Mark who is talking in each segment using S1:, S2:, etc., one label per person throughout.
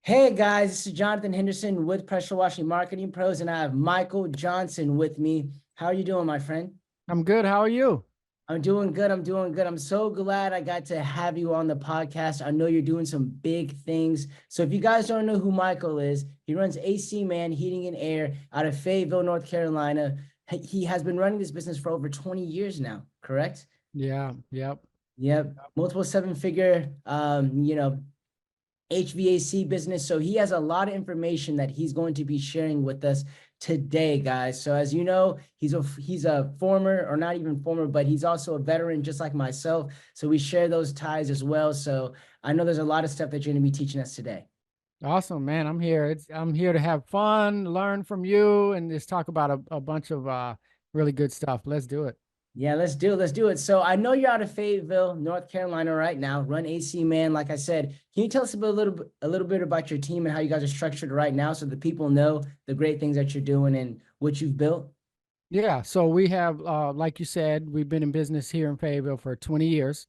S1: Hey guys, this is Jonathan Henderson with Pressure Washing Marketing Pros, and I have Michael Johnson with me. How are you doing, my friend?
S2: I'm good. How are you?
S1: I'm doing good. I'm doing good. I'm so glad I got to have you on the podcast. I know you're doing some big things. So if you guys don't know who Michael is, he runs AC Man Heating and Air out of Fayetteville, North Carolina. He has been running this business for over 20 years now, correct?
S2: Yeah, yep.
S1: Yep. Multiple seven-figure, HVAC business. So he has a lot of information that he's going to be sharing with us today, guys. So as you know, he's a former, or not even former, but he's also a veteran just like myself. So we share those ties as well. So I know there's a lot of stuff that you're going to be teaching us today.
S2: Awesome, man. I'm here. I'm here to have fun, learn from you, and just talk about a bunch of really good stuff. Let's do it.
S1: Yeah, let's do it. Let's do it. So I know you're out of Fayetteville, North Carolina right now. Run AC Man, like I said. Can you tell us a little bit about your team and how you guys are structured right now, so the people know the great things that you're doing and what you've built?
S2: Yeah, so we have like you said, we've been in business here in Fayetteville for 20 years.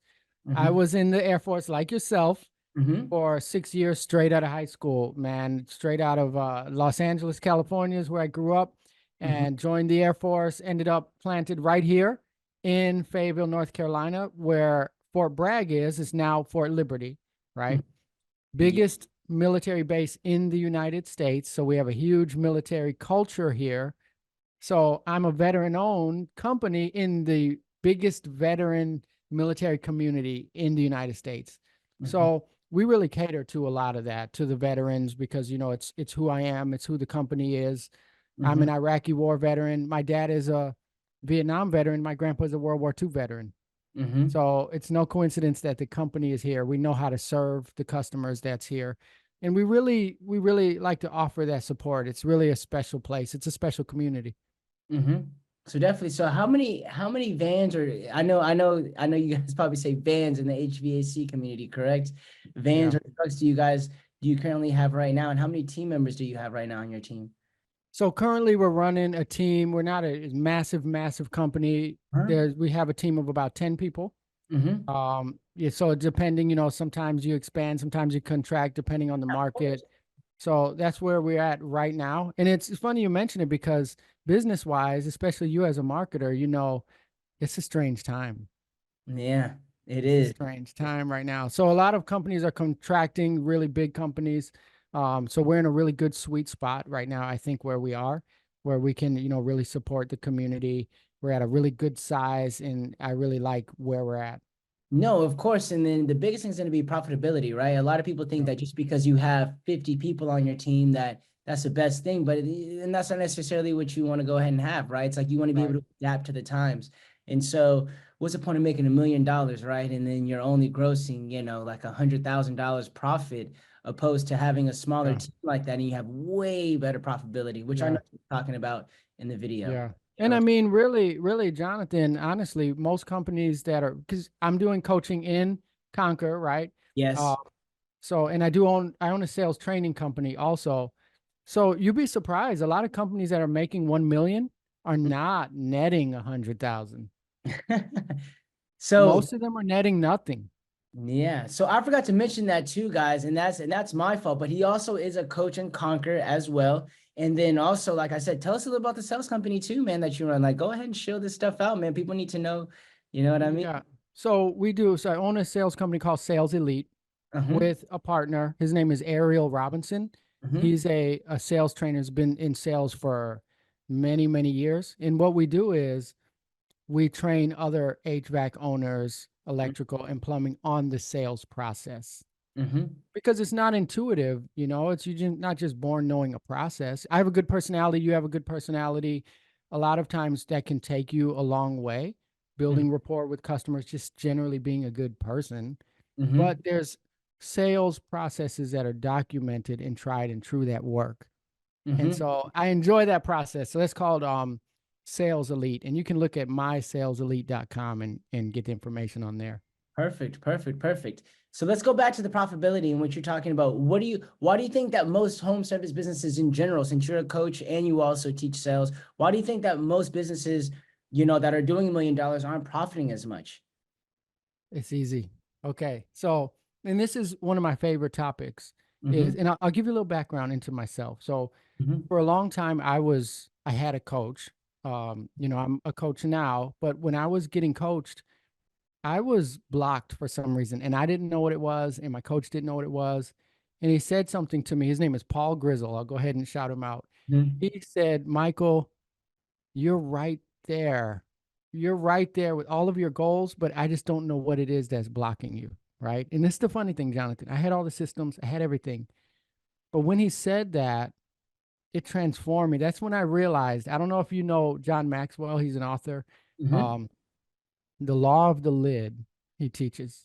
S2: I
S1: Mm-hmm.
S2: was in the Air Force like yourself
S1: Mm-hmm.
S2: for 6 years straight out of high school, man. Straight out of Los Angeles, California is where I grew up,
S1: Mm-hmm.
S2: and joined the Air Force. Ended up planted right here in Fayetteville, North Carolina, where Fort Bragg is. It's now Fort Liberty, right?
S1: Yeah.
S2: Biggest military base in the United States. So we have a huge military culture here. So I'm a veteran-owned company in the biggest veteran military community in the United States.
S1: Mm-hmm.
S2: So we really cater to a lot of that, to the veterans, because it's who I am, it's who the company is. I'm
S1: Mm-hmm.
S2: an Iraqi war veteran. My dad is a Vietnam veteran. My grandpa's a World War II veteran.
S1: Mm-hmm.
S2: So it's no coincidence that the company is here. We know how to serve the customers that's here. And we really like to offer that support. It's really a special place. It's a special community.
S1: Mm-hmm. So definitely. So how many vans, or I know you guys probably say vans in the HVAC community, correct? Vans
S2: Yeah.
S1: or trucks do you currently have right now, and how many team members do you have right now on your team?
S2: So currently we're running a team. We're not a massive, massive company.
S1: Huh?
S2: We have a team of about 10 people.
S1: Mm-hmm.
S2: Yeah, so depending, sometimes you expand, sometimes you contract depending on the market. So that's where we're at right now. And it's funny you mention it because business wise, especially you as a marketer, it's a strange time.
S1: Yeah, it
S2: It's a
S1: is.
S2: strange time right now. So a lot of companies are contracting, really big companies. So we're in a really good sweet spot right now, I think, where we are, where we can, really support the community. We're at a really good size, and I really like where we're at.
S1: No, of course. And then the biggest thing is going to be profitability, right? A lot of people think
S2: Yeah.
S1: that just because you have 50 people on your team that's the best thing, but and that's not necessarily what you want to go ahead and have, right? It's like you want to be able
S2: Right.
S1: to adapt to the times. And so what's the point of making $1 million, right? And then you're only grossing, like $100,000 profit, opposed to having a smaller
S2: Yeah.
S1: team like that, and you have way better profitability, which I know
S2: Yeah.
S1: you're talking about in the video.
S2: Yeah.
S1: You
S2: And
S1: know,
S2: I mean, really, really, Jonathan, honestly, most companies that are, because I'm doing coaching in Conquer, right? Uh,
S1: yes.
S2: so, and I own a sales training company also. So you'd be surprised. A lot of companies that are making 1 million are not netting 100,000.
S1: So
S2: Most of them are netting nothing.
S1: yeah, so I forgot to mention that too, guys, and that's my fault. But he also is a coach and conquer as well. And then also, like I said, tell us a little about the sales company too, man, that you run. Like, go ahead and show this stuff out, man. People need to know. You know what I mean?
S2: Yeah. So I own a sales company called Sales Elite
S1: Uh-huh.
S2: with a partner. His name is Ariel Robinson.
S1: Uh-huh.
S2: He's a sales trainer, has been in sales for many, many years. And what we do is we train other HVAC owners, electrical and plumbing on the sales process
S1: Uh-huh.
S2: because it's not intuitive. It's not just born knowing a process. I have a good personality. You have a good personality. A lot of times that can take you a long way, building rapport with customers, just generally being a good person.
S1: Uh-huh.
S2: But there's sales processes that are documented and tried and true that work. And
S1: Uh-huh.
S2: so I enjoy that process. So that's called Sales Elite. And you can look at mysaleselite.com and get the information on there.
S1: Perfect, perfect, perfect. So let's go back to the profitability and what you're talking about. Why do you think that most home service businesses in general, since you're a coach and you also teach sales, why do you think that most businesses, that are doing $1 million aren't profiting as much?
S2: It's easy. Okay. So, and this is one of my favorite topics. is,
S1: Mm-hmm.
S2: and I'll give you a little background into myself. So
S1: Mm-hmm.
S2: for a long time, I had a coach. I'm a coach now, but when I was getting coached, I was blocked for some reason, and I didn't know what it was, and my coach didn't know what it was. And he said something to me. His name is Paul Grizzle. I'll go ahead and shout him out.
S1: Mm-hmm.
S2: He said, Michael, you're right there. You're right there with all of your goals, but I just don't know what it is that's blocking you. Right. And this is the funny thing, Jonathan. I had all the systems, I had everything. But when he said that, it transformed me. That's when I realized, I don't know if you know John Maxwell, he's an author.
S1: Mm-hmm.
S2: Um, the law of the lid, he teaches.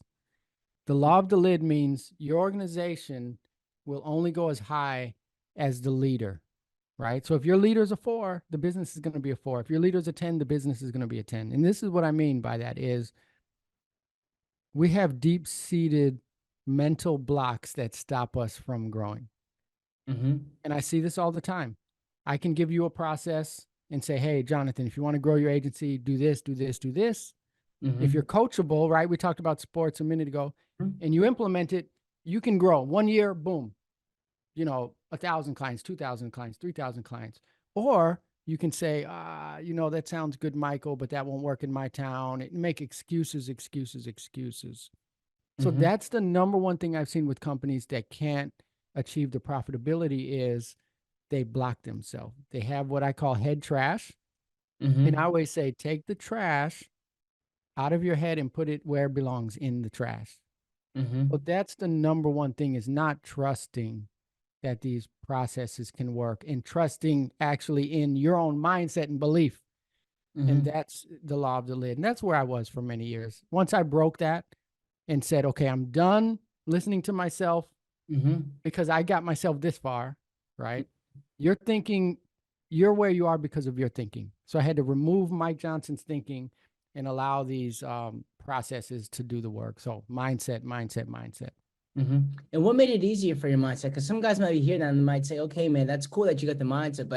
S2: The law of the lid means your organization will only go as high as the leader, right? So if your leader is a 4, the business is going to be a 4. If your leader is a 10, the business is going to be a 10. And this is what I mean by that is we have deep-seated mental blocks that stop us from growing.
S1: Mm-hmm.
S2: And I see this all the time. I can give you a process and say, hey, Jonathan, if you want to grow your agency, do this, do this, do this. If you're
S1: Mm-hmm.
S2: coachable, right? We talked about sports a minute ago, and you implement it, you can grow. 1 year, boom, 1,000 clients, 2,000 clients, 3,000 clients. Or you can say, that sounds good, Michael, but that won't work in my town. And make excuses, excuses, excuses. So
S1: Mm-hmm.
S2: that's the number one thing I've seen with companies that can't achieve the profitability is they block themselves. They have what I call head trash. And I
S1: Mm-hmm.
S2: always say, take the trash out of your head and put it where it belongs, in the trash.
S1: Mm-hmm.
S2: But that's the number one thing, is not trusting that these processes can work and trusting actually in your own mindset and belief. And
S1: Mm-hmm.
S2: that's the law of the lid. And that's where I was for many years. Once I broke that and said, okay, I'm done listening to myself
S1: Mm-hmm.
S2: because I got myself this far, right? You're thinking, you're where you are because of your thinking. So I had to remove Mike Johnson's thinking and allow these processes to do the work. So mindset, mindset, mindset.
S1: Mm-hmm. And what made it easier for your mindset? Because some guys might be hearing that and might say, "Okay, man, that's cool that you got the mindset,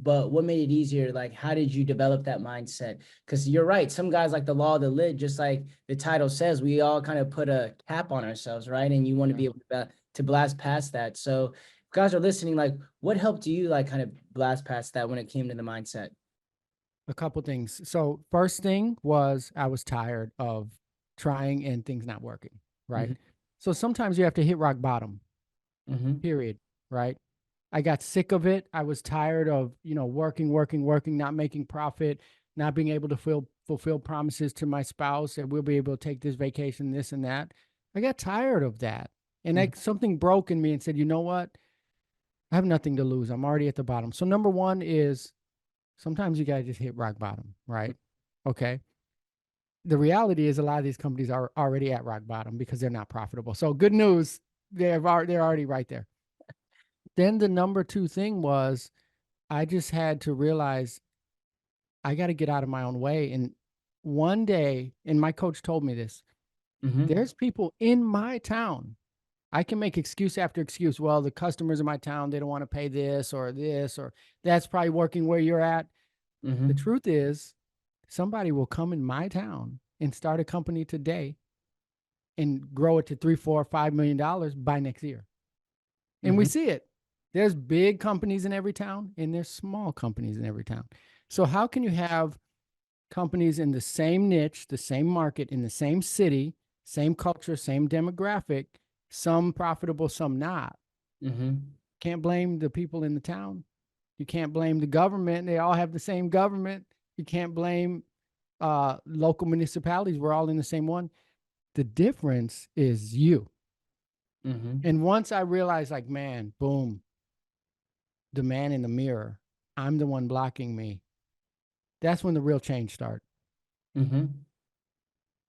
S1: but what made it easier? Like, how did you develop that mindset?" Because you're right, some guys like the law of the lid, just like the title says, we all kind of put a cap on ourselves, right? And you want to
S2: Yeah.
S1: be able to blast past that. So, if guys are listening, like, what helped you like kind of blast past that when it came to the mindset?
S2: A couple things. So first thing was I was tired of trying and things not working, right?
S1: Mm-hmm.
S2: So sometimes you have to hit rock bottom,
S1: Mm-hmm.
S2: period, right? I got sick of it. I was tired of, working, working, working, not making profit, not being able to fulfill promises to my spouse that we'll be able to take this vacation, this and that. I got tired of that. And
S1: Mm-hmm.
S2: like something broke in me and said, you know what? I have nothing to lose. I'm already at the bottom. So number one is sometimes you gotta just hit rock bottom, right? Okay. The reality is a lot of these companies are already at rock bottom because they're not profitable. So good news, they're already right there. Then the number two thing was I just had to realize I got to get out of my own way. And one day, and my coach told me this,
S1: Mm-hmm.
S2: there's people in my town. I can make excuse after excuse. Well, the customers in my town, they don't want to pay this, or that's probably working where you're at. The
S1: Mm-hmm.
S2: truth is, somebody will come in my town and start a company today and grow it to 3, 4, $5 million by next year. And we
S1: Mm-hmm.
S2: see it. There's big companies in every town and there's small companies in every town. So how can you have companies in the same niche, the same market, in the same city, same culture, same demographic, some profitable, some not?
S1: Mm-hmm.
S2: Can't blame the people in the town. You can't blame the government. They all have the same government. You can't blame local municipalities. We're all in the same one. The difference is you.
S1: Mm-hmm.
S2: And once I realized, like, man, boom, the man in the mirror, I'm the one blocking me. That's when the real change started.
S1: Mm-hmm.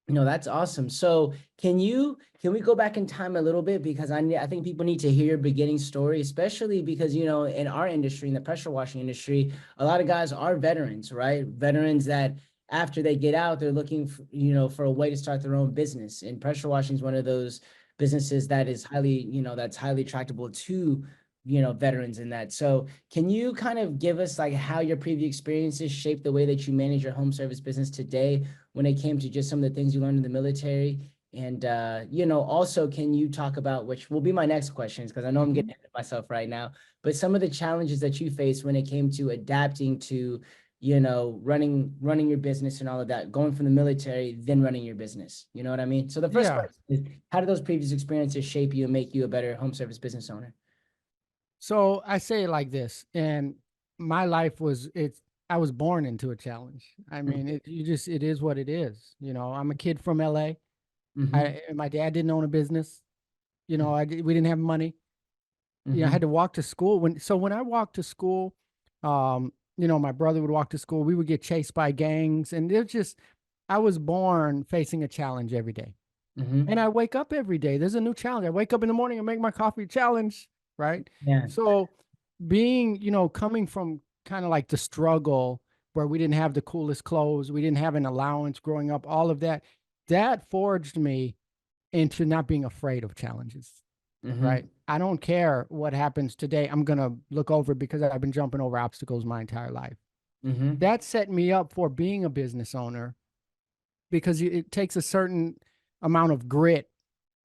S1: No, that's awesome. So can we go back in time a little bit because I think people need to hear your beginning story, especially because in our industry, in the pressure washing industry, a lot of guys are veterans, right? Veterans that after they get out, they're looking for, for a way to start their own business. And pressure washing is one of those businesses that is that's highly attractable to veterans in that. So can you kind of give us like how your previous experiences shaped the way that you manage your home service business today when it came to just some of the things you learned in the military And you know, also, can you talk about, which will be my next questions, because I know I'm
S2: Mhm.
S1: getting ahead of myself right now, but some of the challenges that you faced when it came to adapting to, you know, running your business and all of that, going from the military, then running your business. You know what I mean? So the first
S2: Yeah.
S1: question is, how did those previous experiences shape you and make you a better home service business owner?
S2: So I say it like this, and my life was it's I was born into a challenge. I mean, it is what it is. You know, I'm a kid from LA.
S1: Mm-hmm.
S2: My dad didn't own a business. You know, we didn't have money. You know, I
S1: Mm-hmm.
S2: had to walk to school when I walked to school, you know, my brother would walk to school, we would get chased by gangs, and it was just I was born facing a challenge every day. And
S1: Mm-hmm.
S2: I wake up every day. There's a new challenge. I wake up in the morning and make my coffee challenge, right?
S1: Yeah.
S2: So being, you know, coming from kind of like the struggle where we didn't have the coolest clothes, we didn't have an allowance growing up, all of that, that forged me into not being afraid of challenges, right?
S1: Mm-hmm.
S2: I don't care what happens today. I'm going to look over it because I've been jumping over obstacles my entire life.
S1: Mm-hmm.
S2: That set me up for being a business owner because it takes a certain amount of grit,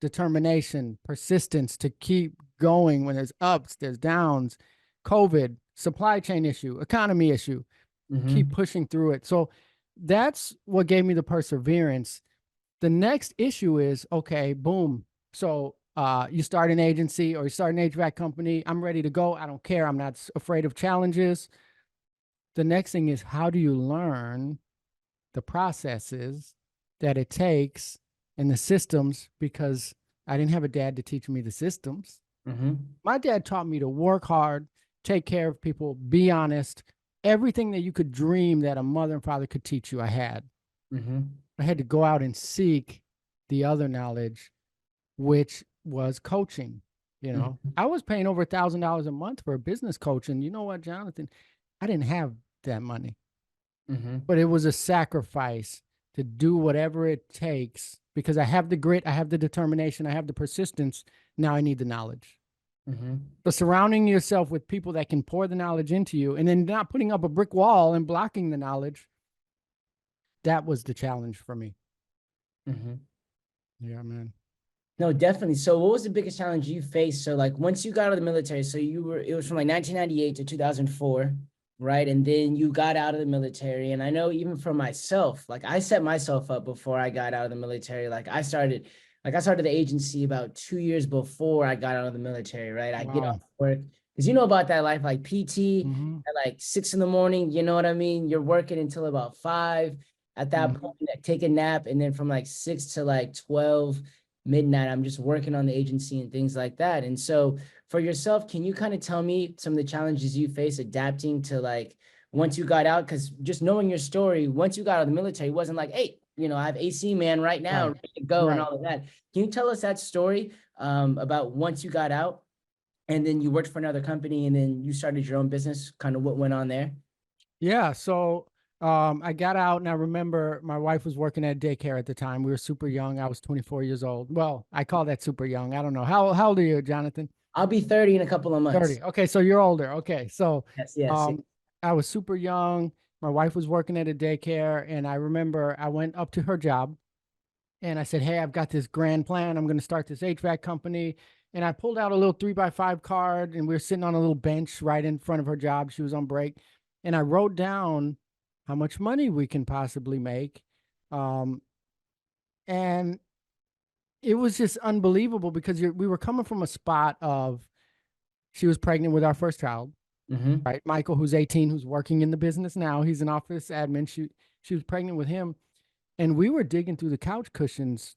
S2: determination, persistence to keep going when there's ups, there's downs, COVID, supply chain issue, economy issue, keep
S1: Mm-hmm.
S2: pushing through it. So that's what gave me the perseverance. The next issue is okay, boom. So you start an agency or you start an HVAC company. I'm ready to go. I don't care. I'm not afraid of challenges. The next thing is how do you learn the processes that it takes and the systems because I didn't have a dad to teach me the systems.
S1: Mm-hmm.
S2: My dad taught me to work hard, take care of people, be honest. Everything that you could dream that a mother and father could teach you, I had.
S1: Mm-hmm.
S2: I had to go out and seek the other knowledge, which was coaching. You know,
S1: Mm-hmm.
S2: I was paying over $1,000 a month for a business coach. And you know what, Jonathan? I didn't have that money,
S1: Mm-hmm.
S2: but it was a sacrifice to do whatever it takes because I have the grit, I have the determination, I have the persistence. Now I need the knowledge.
S1: Mm-hmm.
S2: So surrounding yourself with people that can pour the knowledge into you and then not putting up a brick wall and blocking the knowledge, that was the challenge for me.
S1: Mm-hmm.
S2: Yeah, man.
S1: No, definitely. So what was the biggest challenge you faced? So like once you got out of the military, so you were, it was from like 1998 to 2004, right? And then you got out of the military. And I know even for myself, like I set myself up before I got out of the military. Like I started the agency about 2 years before I got out of the military, right? I get off
S2: Wow.
S1: work because you know about that life, like PT
S2: Mm-hmm.
S1: at like 6 in the morning, you know what I mean? You're working until about 5. At that
S2: Mm-hmm.
S1: point, take a nap, and then from like 6 to like 12 midnight, I'm just working on the agency and things like that. And so for yourself, can you kind of tell me some of the challenges you face adapting to like once you got out? Because just knowing your story, once you got out of the military, it wasn't like, hey, you know, I have AC man right now,
S2: Right.
S1: ready to go and
S2: Right.
S1: all of that. Can you tell us that story about once you got out and then you worked for another company and then you started your own business, kind of what went on there?
S2: Yeah. So I got out and I remember my wife was working at daycare at the time. We were super young. I was 24 years old. Well, I call that super young. I don't know. How old are you, Jonathan?
S1: I'll be 30 in a couple of months.
S2: 30. Okay, so you're older. Okay. So
S1: Yes, yes, yes.
S2: um I was super young. My wife was working at a daycare and I remember I went up to her job and I said, "Hey, I've got this grand plan. I'm going to start this HVAC company." And I pulled out a little 3x5 card and we were sitting on a little bench right in front of her job. She was on break. And I wrote down how much money we can possibly make. Um, and it was just unbelievable because we were coming from a spot of she was pregnant with our first child,
S1: Mm-hmm.
S2: right? Michael, who's 18, who's working in the business now. He's an office admin. She was pregnant with him. And we were digging through the couch cushions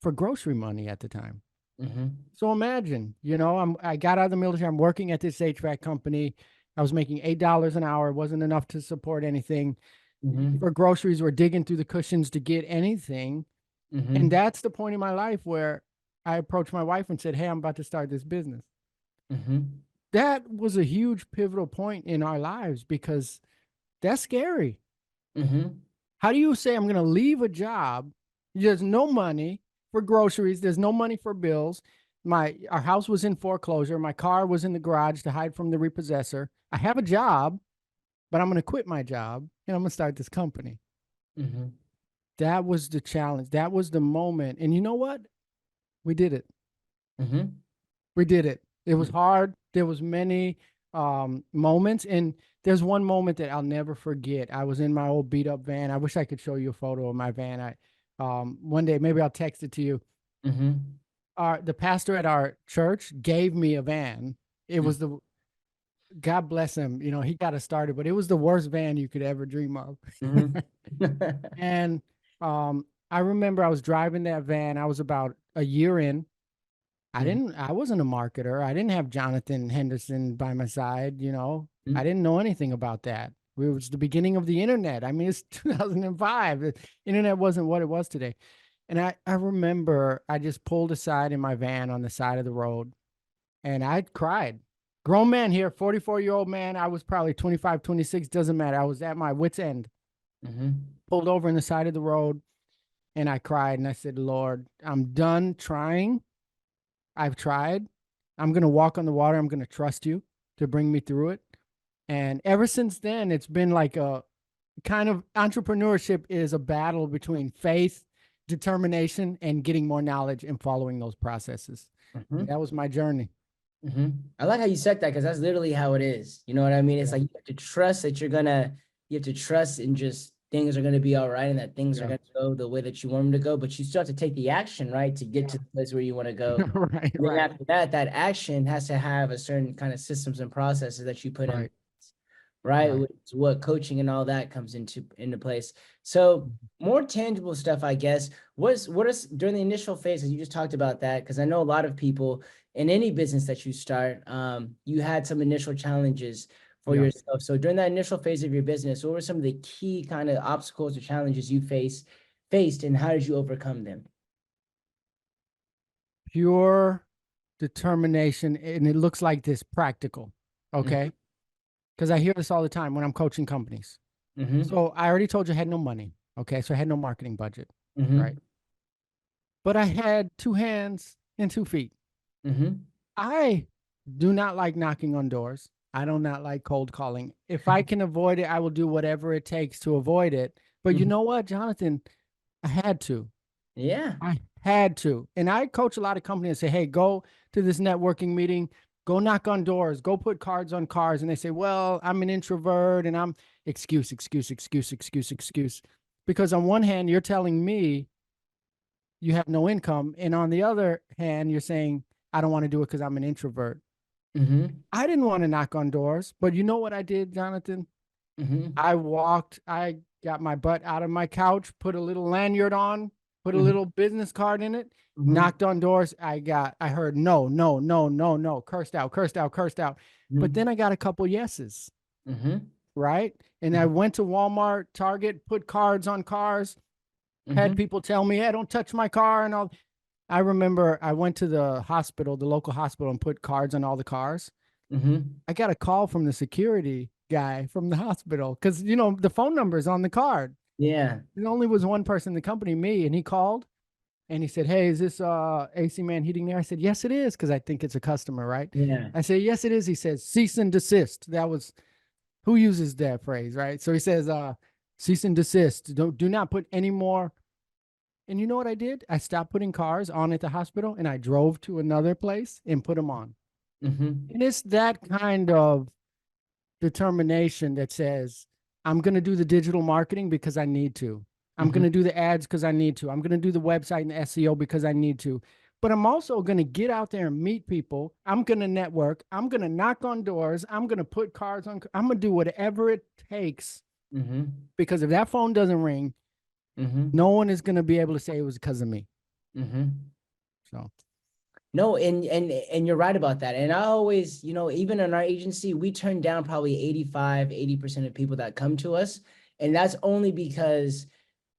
S2: for grocery money at the time.
S1: Mm-hmm.
S2: So imagine, you know, I got out of the military. I'm working at this HVAC company. I was making $8 an hour. It wasn't enough to support anything.
S1: Mm-hmm.
S2: For groceries, we're digging through the cushions to get anything. And
S1: Mm-hmm.
S2: that's the point in my life where I approached my wife and said, "Hey, I'm about to start this business."
S1: Mm-hmm.
S2: That was a huge pivotal point in our lives because that's scary.
S1: Mm-hmm.
S2: How do you say I'm going to leave a job? There's no money for groceries. There's no money for bills. Our house was in foreclosure. My car was in the garage to hide from the repossessor. I have a job, but I'm going to quit my job and I'm going to start this company.
S1: Mm-hmm.
S2: That was the challenge. That was the moment. And you know what? We did it.
S1: Mm-hmm.
S2: We did it. It was hard. There was many moments, and there's one moment that I'll never forget. I was in my old beat up van. I wish I could show you a photo of my van. I one day maybe I'll text it to you.
S1: Mm-hmm.
S2: The pastor at our church gave me a van. It was the God bless him. You know, he got us started, but it was the worst van you could ever dream of.
S1: Mm-hmm.
S2: And I remember I was driving that van. I was about a year in. I wasn't a marketer. I didn't have Jonathan Henderson by my side, you know. I didn't know anything about that. It was the beginning of the internet. I mean, it's 2005. The internet wasn't what it was today. And I remember I just pulled aside in my van on the side of the road and I cried. Grown man here, 44-year-old man. I was probably 25, 26, doesn't matter. I was at my wit's end.
S1: Mm-hmm.
S2: Pulled over in the side of the road and I cried and I said, Lord, I'm done trying. I've tried. I'm going to walk on the water. I'm going to trust you to bring me through it. And ever since then, it's been like a kind of entrepreneurship is a battle between faith, determination, and getting more knowledge and following those processes.
S1: Mm-hmm.
S2: That was my journey.
S1: Mm-hmm. I like how you said that because that's literally how it is. You know what I mean? It's
S2: Yeah.
S1: like you have to trust that you have to trust in just things are going to be all right and that things are
S2: Yeah.
S1: going to go the way that you want them to go. But you still have to take the action, right, to get to the place where you want to go.
S2: Right,
S1: And then
S2: right,
S1: after that, that action has to have a certain kind of systems and processes that you put in,
S2: right,
S1: right?
S2: right.
S1: Which is what coaching and all that comes into place. So more tangible stuff, I guess. What is during the initial phases? You just talked about that because I know a lot of people in any business that you start, you had some initial challenges for
S2: Yeah.
S1: yourself. So during that initial phase of your business, what were some of the key kind of obstacles or challenges you faced, and how did you overcome them?
S2: Pure determination. And it looks like this practical.
S1: Mm-hmm.
S2: Okay. Because I hear this all the time when I'm coaching companies.
S1: Mm-hmm.
S2: So I already told you I had no money. Okay. So I had no marketing budget.
S1: Mm-hmm.
S2: Right. But I had two hands and 2 feet.
S1: Mm-hmm.
S2: I do not like knocking on doors. I do not like cold calling. If I can avoid it, I will do whatever it takes to avoid it. But you
S1: Mm-hmm.
S2: know what, Jonathan? I had to.
S1: Yeah.
S2: I had to. And I coach a lot of companies and say, hey, go to this networking meeting, go knock on doors, go put cards on cars. And they say, well, I'm an introvert and I'm excuse. Because on one hand, you're telling me you have no income. And on the other hand, you're saying, I don't want to do it because I'm an introvert.
S1: Mm-hmm.
S2: I didn't want to knock on doors, but you know what I did, Jonathan?
S1: Mm-hmm.
S2: I got my butt out of my couch, put a little lanyard on, put a
S1: Mm-hmm.
S2: little business card in it,
S1: Mm-hmm.
S2: knocked on doors. I heard no, no, no, no, no, cursed out, cursed out, cursed out. But then I got a couple yeses,
S1: Mm-hmm.
S2: right? And I went to Walmart, Target, put cards on cars, had
S1: Mm-hmm.
S2: people tell me, hey, don't touch my car and all. I remember I went to the hospital, the local hospital, and put cards on all the cars.
S1: Mm-hmm.
S2: I got a call from the security guy from the hospital because, you know, the phone number is on the card.
S1: Yeah.
S2: There only was one person in the company, me, and he called and he said, hey, is this AC Man Heating there? I said, yes, it is, because I think it's a customer, right?
S1: Yeah.
S2: I said, yes, it is. He says, cease and desist. That was who uses that phrase, right? So he says, cease and desist. Do not put any more. And you know what I did? I stopped putting cars on at the hospital and I drove to another place and put them on.
S1: Mm-hmm.
S2: And it's that kind of determination that says, I'm going to do the digital marketing because I need to. I'm
S1: Mm-hmm.
S2: going to do the ads because I need to. I'm going to do the website and SEO because I need to. But I'm also going to get out there and meet people. I'm going to network. I'm going to knock on doors. I'm going to put cards on. I'm going to do whatever it takes
S1: Mm-hmm.
S2: because if that phone doesn't ring,
S1: Mm-hmm.
S2: no one is going to be able to say it was because of me.
S1: Mm-hmm.
S2: So,
S1: No, and you're right about that. And I always, even in our agency, we turn down probably 80% of people that come to us. And that's only because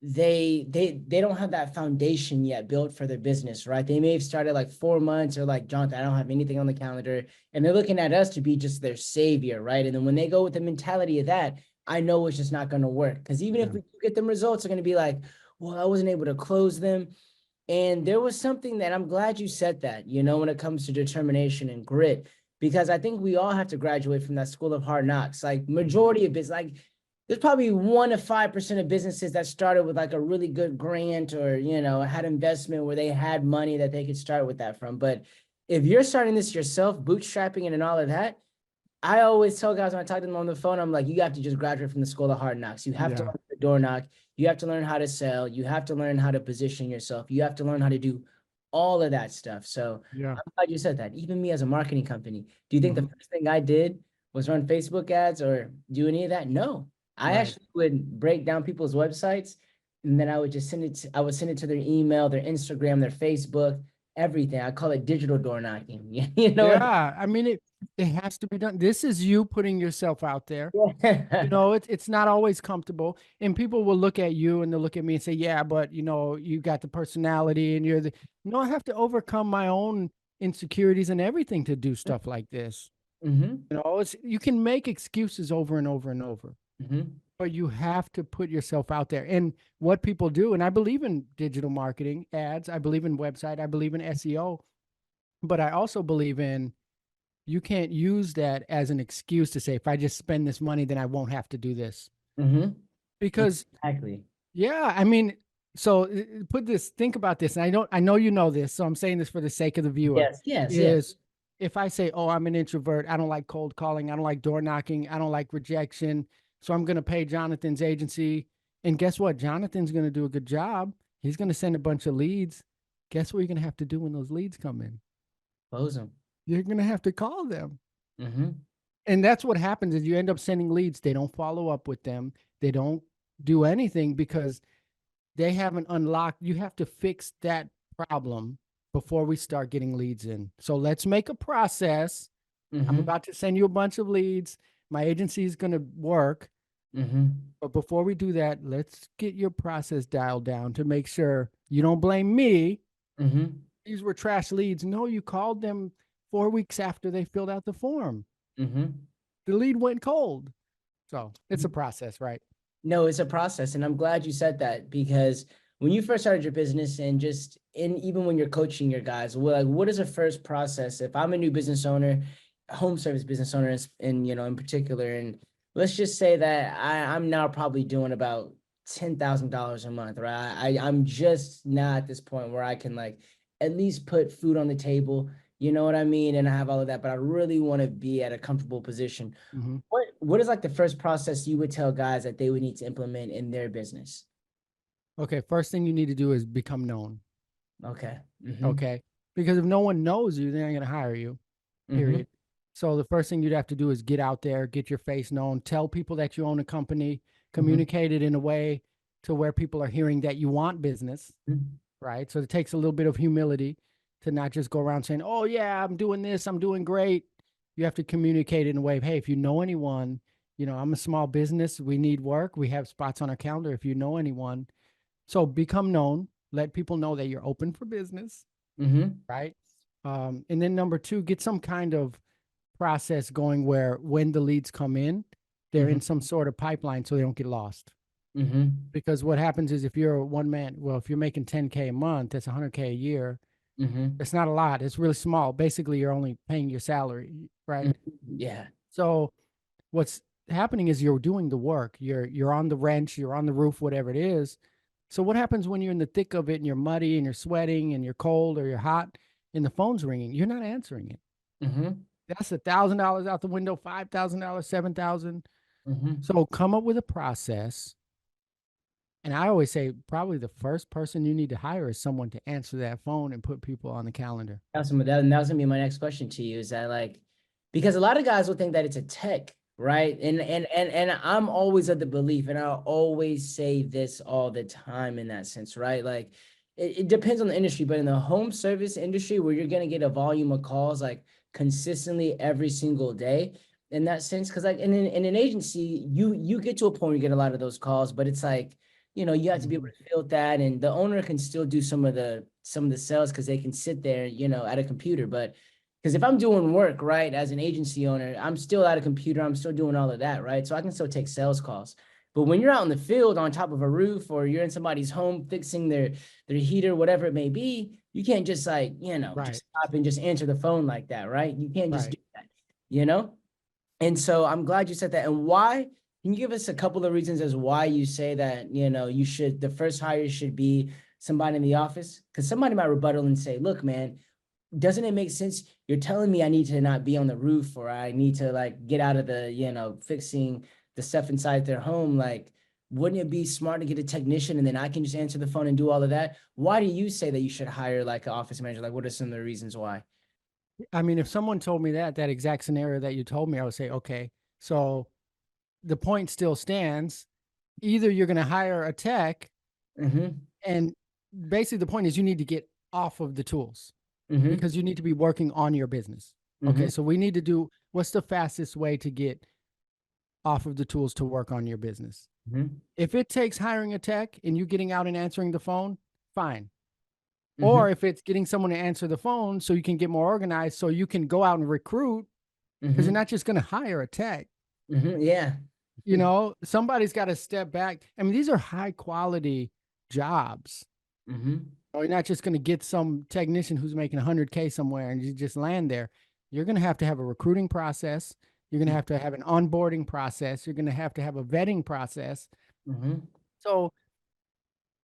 S1: they don't have that foundation yet built for their business, right? They may have started like 4 months or like, Jonathan, I don't have anything on the calendar. And they're looking at us to be just their savior, right? And then when they go with the mentality of that, I know it's just not going to work. Because even if we get them results, they're going to be like, well, I wasn't able to close them. And there was something that I'm glad you said that, when it comes to determination and grit, because I think we all have to graduate from that school of hard knocks. Like majority of it's like there's probably 1 to 5% of businesses that started with like a really good grant or, had investment where they had money that they could start with that from. But if you're starting this yourself, bootstrapping it and all of that, I always tell guys when I talk to them on the phone, I'm like, you have to just graduate from the school of hard knocks. You have to
S2: Yeah.
S1: learn the door knock. You have to learn how to sell. You have to learn how to position yourself. You have to learn how to do all of that stuff. So
S2: Yeah.
S1: I'm glad you said that. Even me as a marketing company, do you think the
S2: Hmm.
S1: first thing I did was run Facebook ads or do any of that? No. I
S2: Right.
S1: actually would break down people's websites and then I would just I would send it to their email, their Instagram, their Facebook, everything. I call it digital door knocking. You know what
S2: Yeah. I mean, it has to be done. This is you putting yourself out there. You
S1: I
S2: know, it's not always comfortable. And people will look at you and they'll look at me and say, yeah, but you got the personality and you're the, no, I have to overcome my own insecurities and everything to do stuff like this.
S1: hmm
S2: You can make excuses over and over and over,
S1: hmm
S2: but you have to put yourself out there. And what people do, and I believe in digital marketing ads, I believe in website, I believe in SEO, but I also believe in you can't use that as an excuse to say, if I just spend this money, then I won't have to do this.
S1: hmm
S2: Because,
S1: Exactly.
S2: yeah, I mean, so think about this. And I know you know this, so I'm saying this for the sake of the viewer,
S1: Yes, yes, yes.
S2: is if I say, oh, I'm an introvert, I don't like cold calling, I don't like door knocking, I don't like rejection. So I'm going to pay Jonathan's agency. And guess what? Jonathan's going to do a good job. He's going to send a bunch of leads. Guess what you're going to have to do when those leads come in?
S1: Close them.
S2: You're going to have to call them.
S1: hmm
S2: And that's what happens is you end up sending leads. They don't follow up with them. They don't do anything because they haven't unlocked. You have to fix that problem before we start getting leads in. So let's make a process. I'm
S1: hmm
S2: about to send you a bunch of leads. My agency is going to work.
S1: hmm
S2: But before we do that, let's get your process dialed down to make sure you don't blame me.
S1: hmm
S2: These were trash leads. No, you called them 4 weeks after they filled out the form.
S1: hmm
S2: The lead went cold. So it's a process, right?
S1: No, it's a process. And I'm glad you said that because when you first started your business and even when you're coaching your guys, what is the first process? If I'm a new business owner, home service business owner in particular, and let's just say that I'm now probably doing about $10,000 a month, right? I'm just not at this point where I can like at least put food on the table, you know what I mean? And I have all of that, but I really want to be at a comfortable position.
S2: Mm-hmm.
S1: What is like the first process you would tell guys that they would need to implement in their business?
S2: Okay, first thing you need to do is become known.
S1: Okay.
S2: Okay. Because if no one knows you, they're not going to hire you,
S1: hmm
S2: period. So the first thing you'd have to do is get out there, get your face known, tell people that you own a company,
S1: hmm
S2: communicate it in a way to where people are hearing that you want business, right? So it takes a little bit of humility to not just go around saying, oh, yeah, I'm doing this, I'm doing great. You have to communicate it in a way of, hey, if you know anyone, I'm a small business, we need work, we have spots on our calendar. If you know anyone, so become known, let people know that you're open for business,
S1: hmm
S2: right? And then number two, get some kind of process going where when the leads come in, they're
S1: hmm
S2: in some sort of pipeline so they don't get lost.
S1: hmm
S2: Because what happens is if you're a one man, well, if you're making 10K a month, that's 100K a year.
S1: hmm
S2: It's not a lot. It's really small. Basically, you're only paying your salary, right?
S1: Yeah.
S2: So what's happening is you're doing the work. You're on the wrench, you're on the roof, whatever it is. So what happens when you're in the thick of it and you're muddy and you're sweating and you're cold or you're hot and the phone's ringing? You're not answering it.
S1: hmm
S2: That's $1,000 out the window, $5,000, 7,000.
S1: hmm
S2: So come up with a process. And I always say probably the first person you need to hire is someone to answer that phone and put people on the calendar.
S1: That was gonna be my next question to you. Is that like because a lot of guys will think that it's a tech, right? And I'm always of the belief, and I'll always say this all the time in that sense, right? Like it depends on the industry, but in the home service industry where you're gonna get a volume of calls like consistently every single day, in that sense, because like in an agency, you get to a point where you get a lot of those calls, but it's like you have to be able
S2: Mhm.
S1: to filter that, and the owner can still do some of the sales because they can sit there, at a computer. But because if I'm doing work, right, as an agency owner, I'm still at a computer, I'm still doing all of that, right? So I can still take sales calls. But when you're out in the field on top of a roof or you're in somebody's home fixing their heater, whatever it may be, you can't just like,
S2: Right,
S1: just stop and just answer the phone like that, right? You can't just
S2: right.
S1: do that, you know? And so I'm glad you said that. And why? Can you give us a couple of reasons as why you say that, you know, the first hire should be somebody in the office? Because somebody might rebuttal and say, look, man, doesn't it make sense? You're telling me I need to not be on the roof, or I need to like get out of the, you know, fixing the stuff inside their home. Like, wouldn't it be smart to get a technician and then I can just answer the phone and do all of that? Why do you say that you should hire like an office manager? Like, what are some of the reasons why?
S2: I mean, if someone told me that exact scenario that you told me, I would say, okay, so the point still stands. Either you're going to hire a tech,
S1: Mm-hmm.
S2: and basically the point is you need to get off of the tools
S1: Mm-hmm.
S2: because you need to be working on your business.
S1: Mm-hmm.
S2: Okay, so we need to do what's the fastest way to get off of the tools to work on your business.
S1: Mm-hmm.
S2: If it takes hiring a tech and you getting out and answering the phone, fine.
S1: Mm-hmm.
S2: Or if it's getting someone to answer the phone so you can get more organized, so you can go out and recruit, because you're
S1: Mm-hmm.
S2: not just going to hire a tech.
S1: Mm-hmm. Yeah.
S2: You know, somebody's got to step back. I mean, these are high quality jobs.
S1: Mm-hmm.
S2: You're not just going to get some technician who's making 100K somewhere and you just land there. You're going to have a recruiting process. You're going to have an onboarding process. You're going to have a vetting process.
S1: Mm-hmm.
S2: So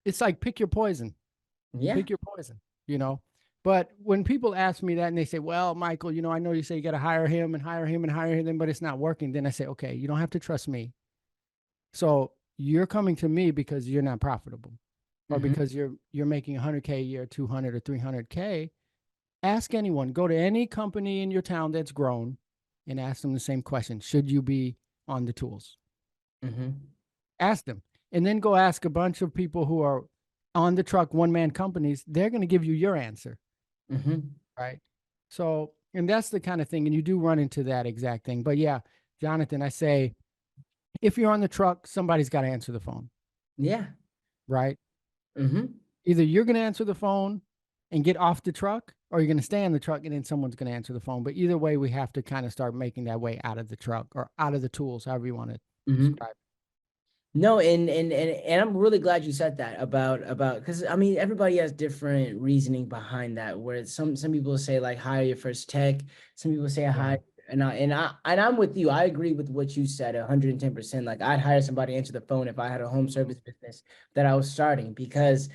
S2: it's like pick your poison,
S1: Yeah.
S2: pick your poison, you know. But when people ask me that and they say, well, Michael, you know, I know you say you got to hire him and hire him and hire him, but it's not working. Then I say, okay, you don't have to trust me. So you're coming to me because you're not profitable, or
S1: Mm-hmm.
S2: because you're making 100K a year, 200 or 300K. Ask anyone, go to any company in your town that's grown and ask them the same question. Should you be on the tools?
S1: Mm-hmm.
S2: Ask them. And then go ask a bunch of people who are on the truck, one-man companies. They're going to give you your answer,
S1: Mm-hmm.
S2: right? So, and that's the kind of thing, and you do run into that exact thing. But yeah, Jonathan, I say, if you're on the truck, somebody's got to answer the phone,
S1: Yeah.
S2: right?
S1: Mm-hmm.
S2: Either you're going to answer the phone and get off the truck, or you're going to stay on the truck and then someone's going to answer the phone. But either way, we have to kind of start making that way out of the truck or out of the tools, however you want to
S1: Mm-hmm.
S2: describe
S1: No, and I'm really glad you said that about because I mean everybody has different reasoning behind that. Where some people say like hire your first tech, some people say
S2: it. Yeah.
S1: hire and I'm with you. I agree with what you said 110%. Like I'd hire somebody to answer the phone if I had a home service business that I was starting, because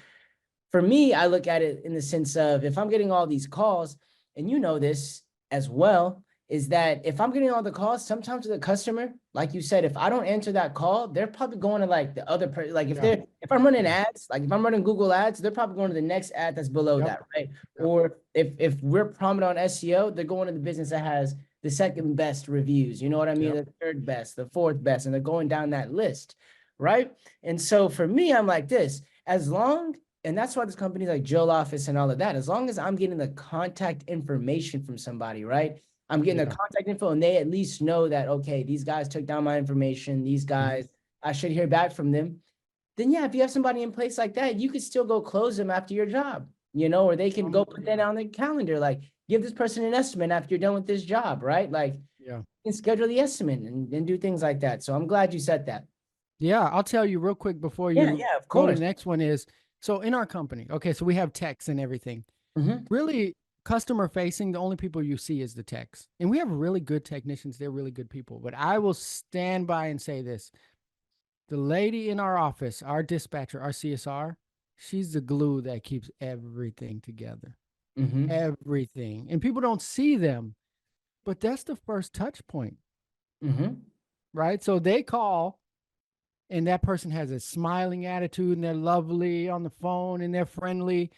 S1: for me, I look at it in the sense of if I'm getting all these calls, and you know this as well, is that if I'm getting all the calls, sometimes the customer, like you said, if I don't answer that call, they're probably going to like the other person. Like
S2: Yeah.
S1: if I'm running
S2: Yeah.
S1: ads, like if I'm running Google ads, they're probably going to the next ad that's below
S2: Yep.
S1: that, right?
S2: Yep.
S1: Or if we're prominent on SEO, they're going to the business that has the second best reviews. You know what I mean?
S2: Yep.
S1: The third best, the fourth best, and they're going down that list, right? And so for me, I'm like this, as long and that's why there's companies like Joe Office and all of that. As long as I'm getting the contact information from somebody, right? I'm getting the
S2: Yeah.
S1: contact info and they at least know that, okay, these guys took down my information. These guys, I should hear back from them. Then yeah, if you have somebody in place like that, you could still go close them after your job, you know, or they can go put that on the calendar, like give this person an estimate after you're done with this job, right? Like
S2: Yeah.
S1: you can schedule the estimate and do things like that. So I'm glad you said that.
S2: Yeah. I'll tell you real quick before
S1: Yeah,
S2: you
S1: yeah, of
S2: go to
S1: course.
S2: the next one is, so in our company, okay, so we have techs and everything.
S1: Mm-hmm.
S2: Really customer facing, the only people you see is the techs. And we have really good technicians. They're really good people. But I will stand by and say this. The lady in our office, our dispatcher, our CSR, she's the glue that keeps everything together.
S1: Mm-hmm.
S2: Everything. And people don't see them, but that's the first touch point,
S1: Mm-hmm.
S2: right? So they call and that person has a smiling attitude and they're lovely on the phone and they're friendly.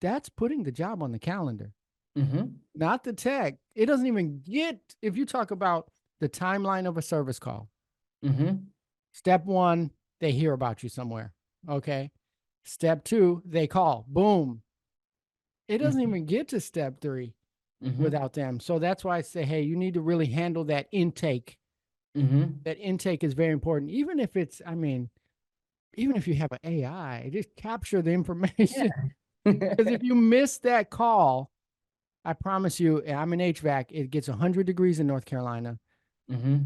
S2: That's putting the job on the calendar,
S1: Mm-hmm.
S2: not the tech. It doesn't even get, if you talk about the timeline of a service call,
S1: Mm-hmm.
S2: step one, they hear about you somewhere. Okay. Step two, they call. Boom. It doesn't
S1: Mm-hmm.
S2: even get to step three
S1: Mm-hmm.
S2: without them. So that's why I say, hey, you need to really handle that intake.
S1: Mm-hmm.
S2: That intake is very important. Even if it's, I mean, even if you have an AI, just capture the information. Because if you miss that call, I promise you, I'm in HVAC. It gets 100 degrees in North Carolina.
S1: Mm-hmm.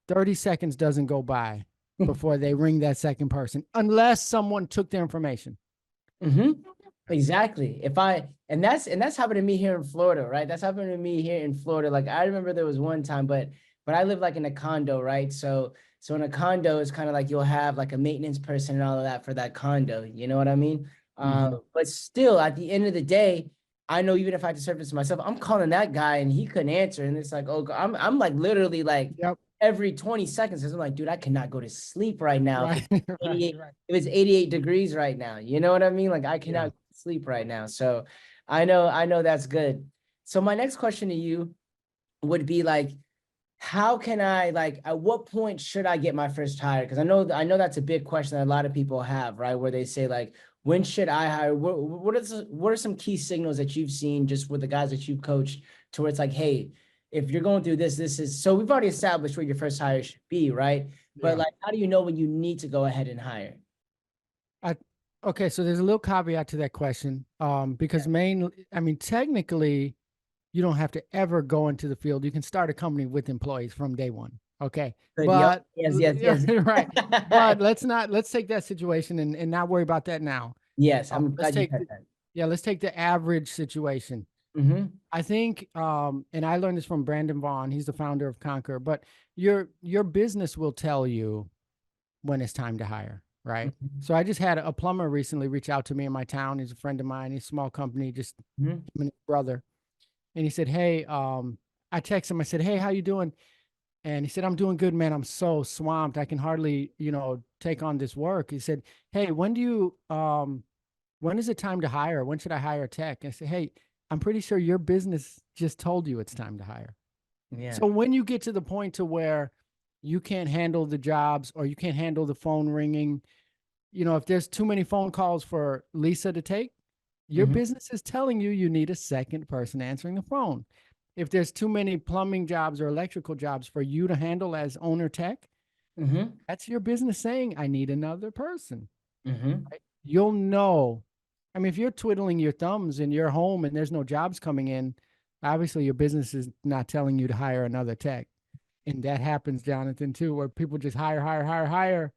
S2: 30 seconds doesn't go by before they ring that second person, unless someone took their information.
S1: Mm-hmm. Exactly. And that's happened to me here in Florida, right? That's happened to me here in Florida. Like I remember there was one time, but I live like in a condo, right? So So in a condo, it's kind of like you'll have like a maintenance person and all of that for that condo. You know what I mean?
S2: Mhm.
S1: But still, at the end of the day, I know even if I had to surface myself, I'm calling that guy and he couldn't answer. And it's like, oh, I'm like literally like
S2: Yep.
S1: every 20 seconds, 'cause I'm like, dude, I cannot go to sleep right now if
S2: Right.
S1: it's
S2: Right.
S1: 88,
S2: Right.
S1: if it's 88 degrees right now. You know what I mean? Like I
S2: Yeah.
S1: cannot sleep right now. So I know that's good. So my next question to you would be like, how can I like at what point should I get my first hire? Because I know that's a big question that a lot of people have, right? Where they say like, when should I hire? What are some key signals that you've seen just with the guys that you've coached to where it's like, hey, if you're going through this, this is so we've already established where your first hire should be, right? But
S2: Yeah.
S1: like, how do you know when you need to go ahead and hire?
S2: I okay, so there's a little caveat to that question. Because I mean, technically, you don't have to ever go into the field. You can start a company with employees from day one. Okay.
S1: Good. Yep.
S2: But
S1: Yes. Yes.
S2: yeah,
S1: Yes.
S2: right. But let's take that situation and not worry about that now.
S1: Yes. I'm
S2: Let's
S1: glad you
S2: take
S1: said that.
S2: let's take the average situation.
S1: Mm-hmm.
S2: I think, and I learned this from Brandon Vaughn. He's the founder of Conquer. But your business will tell you when it's time to hire, right?
S1: Mm-hmm.
S2: So I just had a plumber recently reach out to me in my town. He's a friend of mine. He's a small company, just
S1: Mm-hmm.
S2: him and his brother. And he said, "Hey," I texted him. I said, "Hey, how you doing?" And he said, "I'm doing good, man. I'm so swamped. I can hardly, take on this work." He said, "Hey, when is it time to hire? When should I hire a tech?" And I said, "Hey, I'm pretty sure your business just told you it's time to hire."
S1: Yeah.
S2: So when you get to the point to where you can't handle the jobs or you can't handle the phone ringing, if there's too many phone calls for Lisa to take, your
S1: Mm-hmm.
S2: business is telling you you need a second person answering the phone. If there's too many plumbing jobs or electrical jobs for you to handle as owner tech,
S1: Mm-hmm.
S2: that's your business saying, I need another person.
S1: Mm-hmm.
S2: Right? You'll know. I mean, if you're twiddling your thumbs in your home and there's no jobs coming in, obviously your business is not telling you to hire another tech. And that happens, Jonathan, too, where people just hire, hire, hire, hire.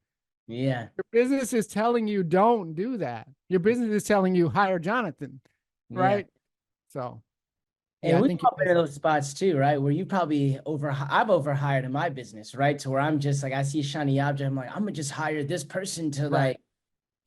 S1: Yeah.
S2: Your business is telling you don't do that. Your business is telling you hire Jonathan,
S1: Yeah.
S2: right? So, yeah,
S1: And
S2: I
S1: we've
S2: think your
S1: all been in
S2: business.
S1: those spots too, right? Where you probably I've overhired in my business, right? To where I'm just like, I see a shiny object. I'm like, I'm gonna just hire this person to
S2: Right.
S1: like,